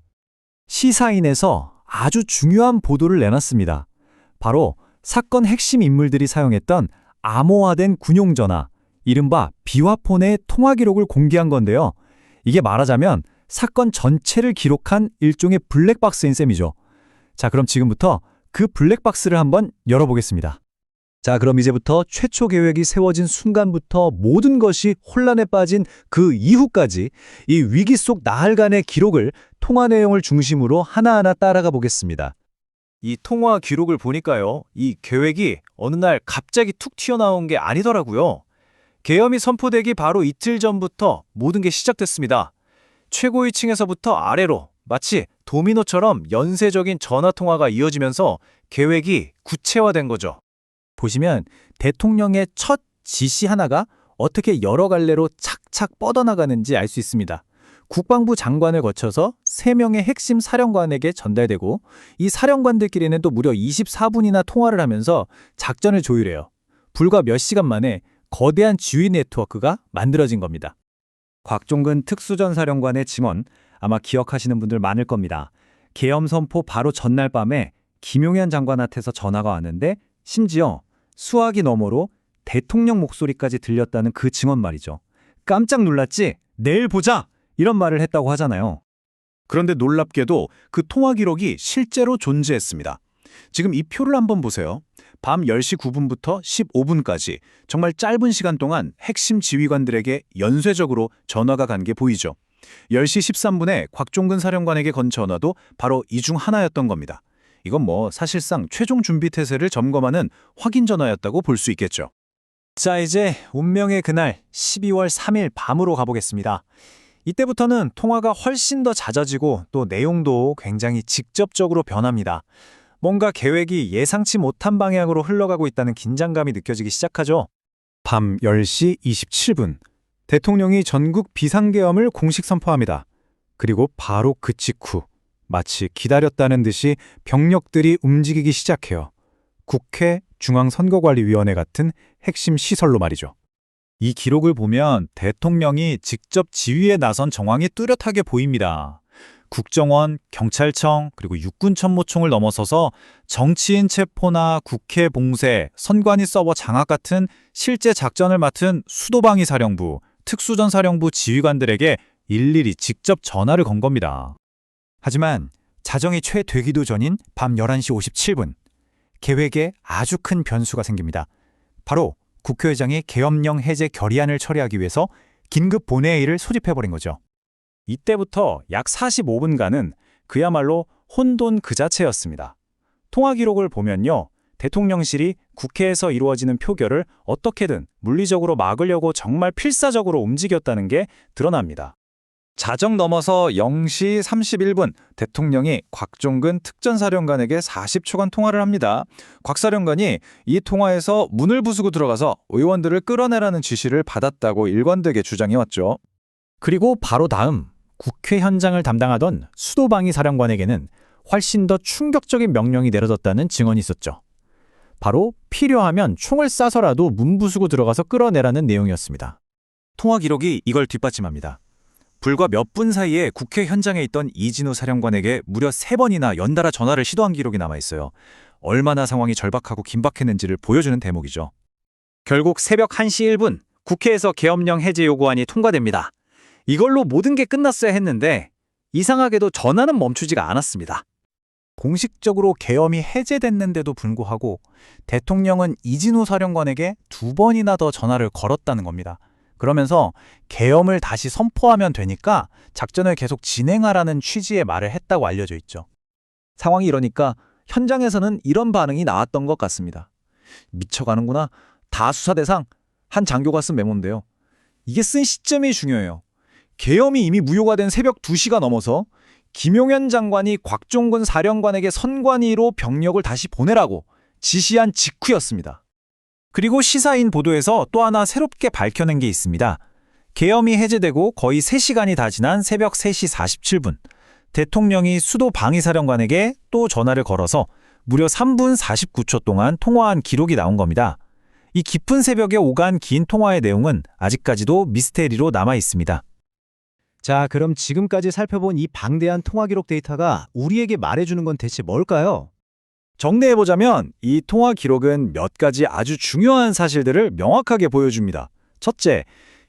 시사인에서 아주 중요한 보도를 내놨습니다. 바로 사건 핵심 인물들이 사용했던 암호화된 군용전화, 이른바 비화폰의 통화 기록을 공개한 건데요. 이게 말하자면 사건 전체를 기록한 일종의 블랙박스인 셈이죠. 자, 그럼 지금부터 그 블랙박스를 한번 열어보겠습니다. 자, 그럼 이제부터 최초 계획이 세워진 순간부터 모든 것이 혼란에 빠진 그 이후까지 이 위기 속 나흘간의 기록을 통화 내용을 중심으로 하나하나 따라가 보겠습니다.
이 통화 기록을 보니까요, 이 계획이 어느 날 갑자기 툭 튀어나온 게 아니더라고요. 계엄이 선포되기 바로 이틀 전부터 모든 게 시작됐습니다. 최고위층에서부터 아래로 마치 도미노처럼 연쇄적인 전화통화가 이어지면서 계획이 구체화된 거죠.
보시면 대통령의 첫 지시 하나가 어떻게 여러 갈래로 착착 뻗어나가는지 알 수 있습니다. 국방부 장관을 거쳐서 3명의 핵심 사령관에게 전달되고 이 사령관들끼리는 또 무려 24분이나 통화를 하면서 작전을 조율해요. 불과 몇 시간 만에 거대한 지휘 네트워크가 만들어진 겁니다. 곽종근 특수전사령관의 증언 아마 기억하시는 분들 많을 겁니다. 계엄 선포 바로 전날 밤에 김용현 장관한테서 전화가 왔는데 심지어 수화기 너머로 대통령 목소리까지 들렸다는 그 증언 말이죠. 깜짝 놀랐지? 내일 보자! 이런 말을 했다고 하잖아요.
그런데 놀랍게도 그 통화 기록이 실제로 존재했습니다. 지금 이 표를 한번 보세요. 밤 10시 9분부터 15분까지 정말 짧은 시간 동안 핵심 지휘관들에게 연쇄적으로 전화가 간 게 보이죠. 10시 13분에 곽종근 사령관에게 건 전화도 바로 이 중 하나였던 겁니다. 이건 뭐 사실상 최종 준비 태세를 점검하는 확인 전화였다고 볼 수 있겠죠.
자, 이제 운명의 그날 12월 3일 밤으로 가보겠습니다. 이때부터는 통화가 훨씬 더 잦아지고 또 내용도 굉장히 직접적으로 변합니다. 뭔가 계획이 예상치 못한 방향으로 흘러가고 있다는 긴장감이 느껴지기 시작하죠.
밤 10시 27분, 대통령이 전국 비상계엄을 공식 선포합니다. 그리고 바로 그 직후, 마치 기다렸다는 듯이 병력들이 움직이기 시작해요. 국회 중앙선거관리위원회 같은 핵심 시설로 말이죠.
이 기록을 보면 대통령이 직접 지휘에 나선 정황이 뚜렷하게 보입니다. 국정원, 경찰청, 그리고 육군참모총을 넘어서서 정치인 체포나 국회 봉쇄, 선관위 서버 장악 같은 실제 작전을 맡은 수도방위 사령부, 특수전사령부 지휘관들에게 일일이 직접 전화를 건 겁니다. 하지만 자정이 채 되기도 전인 밤 11시 57분, 계획에 아주 큰 변수가 생깁니다. 바로 국회의장이 계엄령 해제 결의안을 처리하기 위해서 긴급 본회의를 소집해버린 거죠. 이때부터 약 45분간은 그야말로 혼돈 그 자체였습니다. 통화 기록을 보면요, 대통령실이 국회에서 이루어지는 표결을 어떻게든 물리적으로 막으려고 정말 필사적으로 움직였다는 게 드러납니다. 자정 넘어서 0시 31분 대통령이 곽종근 특전사령관에게 40초간 통화를 합니다. 곽 사령관이 이 통화에서 문을 부수고 들어가서 의원들을 끌어내라는 지시를 받았다고 일관되게 주장해왔죠. 그리고 바로 다음 국회 현장을 담당하던 수도방위 사령관에게는 훨씬 더 충격적인 명령이 내려졌다는 증언이 있었죠. 바로 필요하면 총을 쏴서라도 문 부수고 들어가서 끌어내라는 내용이었습니다. 통화 기록이 이걸 뒷받침합니다. 불과 몇 분 사이에 국회 현장에 있던 이진우 사령관에게 무려 3번이나 연달아 전화를 시도한 기록이 남아있어요. 얼마나 상황이 절박하고 긴박했는지를 보여주는 대목이죠. 결국 새벽 1시 1분 국회에서 계엄령 해제 요구안이 통과됩니다. 이걸로 모든 게 끝났어야 했는데 이상하게도 전화는 멈추지가 않았습니다.
공식적으로 계엄이 해제됐는데도 불구하고 대통령은 이진우 사령관에게 2번이나 더 전화를 걸었다는 겁니다. 그러면서 계엄을 다시 선포하면 되니까 작전을 계속 진행하라는 취지의 말을 했다고 알려져 있죠.
상황이 이러니까 현장에서는 이런 반응이 나왔던 것 같습니다. 미쳐가는구나. 다 수사 대상. 한 장교가 쓴 메모인데요. 이게 쓴 시점이 중요해요. 계엄이 이미 무효가 된 새벽 2시가 넘어서 김용현 장관이 곽종근 사령관에게 선관위로 병력을 다시 보내라고 지시한 직후였습니다.
그리고 시사인 보도에서 또 하나 새롭게 밝혀낸 게 있습니다. 계엄이 해제되고 거의 3시간이 다 지난 새벽 3시 47분, 대통령이 수도 방위사령관에게 또 전화를 걸어서 무려 3분 49초 동안 통화한 기록이 나온 겁니다. 이 깊은 새벽에 오간 긴 통화의 내용은 아직까지도 미스테리로 남아 있습니다.
자, 그럼 지금까지 살펴본 이 방대한 통화 기록 데이터가 우리에게 말해주는 건 대체 뭘까요?
정리해보자면 이 통화 기록은 몇 가지 아주 중요한 사실들을 명확하게 보여줍니다. 첫째,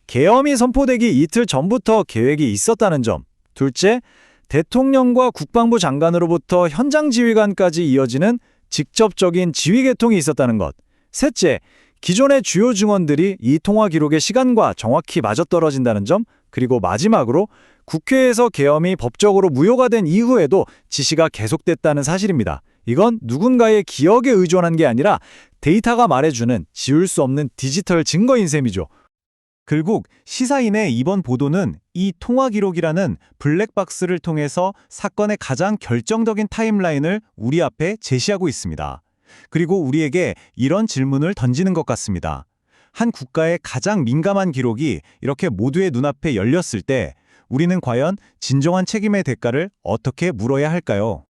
계엄이 선포되기 이틀 전부터 계획이 있었다는 점. 둘째, 대통령과 국방부 장관으로부터 현장 지휘관까지 이어지는 직접적인 지휘 계통이 있었다는 것. 셋째, 기존의 주요 증언들이 이 통화 기록의 시간과 정확히 맞아떨어진다는 점. 그리고 마지막으로 국회에서 계엄이 법적으로 무효가 된 이후에도 지시가 계속됐다는 사실입니다. 이건 누군가의 기억에 의존한 게 아니라 데이터가 말해주는 지울 수 없는 디지털 증거인 셈이죠.
결국 시사인의 이번 보도는 이 통화 기록이라는 블랙박스를 통해서 사건의 가장 결정적인 타임라인을 우리 앞에 제시하고 있습니다. 그리고 우리에게 이런 질문을 던지는 것 같습니다. 한 국가의 가장 민감한 기록이 이렇게 모두의 눈앞에 열렸을 때 우리는 과연 진정한 책임의 대가를 어떻게 물어야 할까요?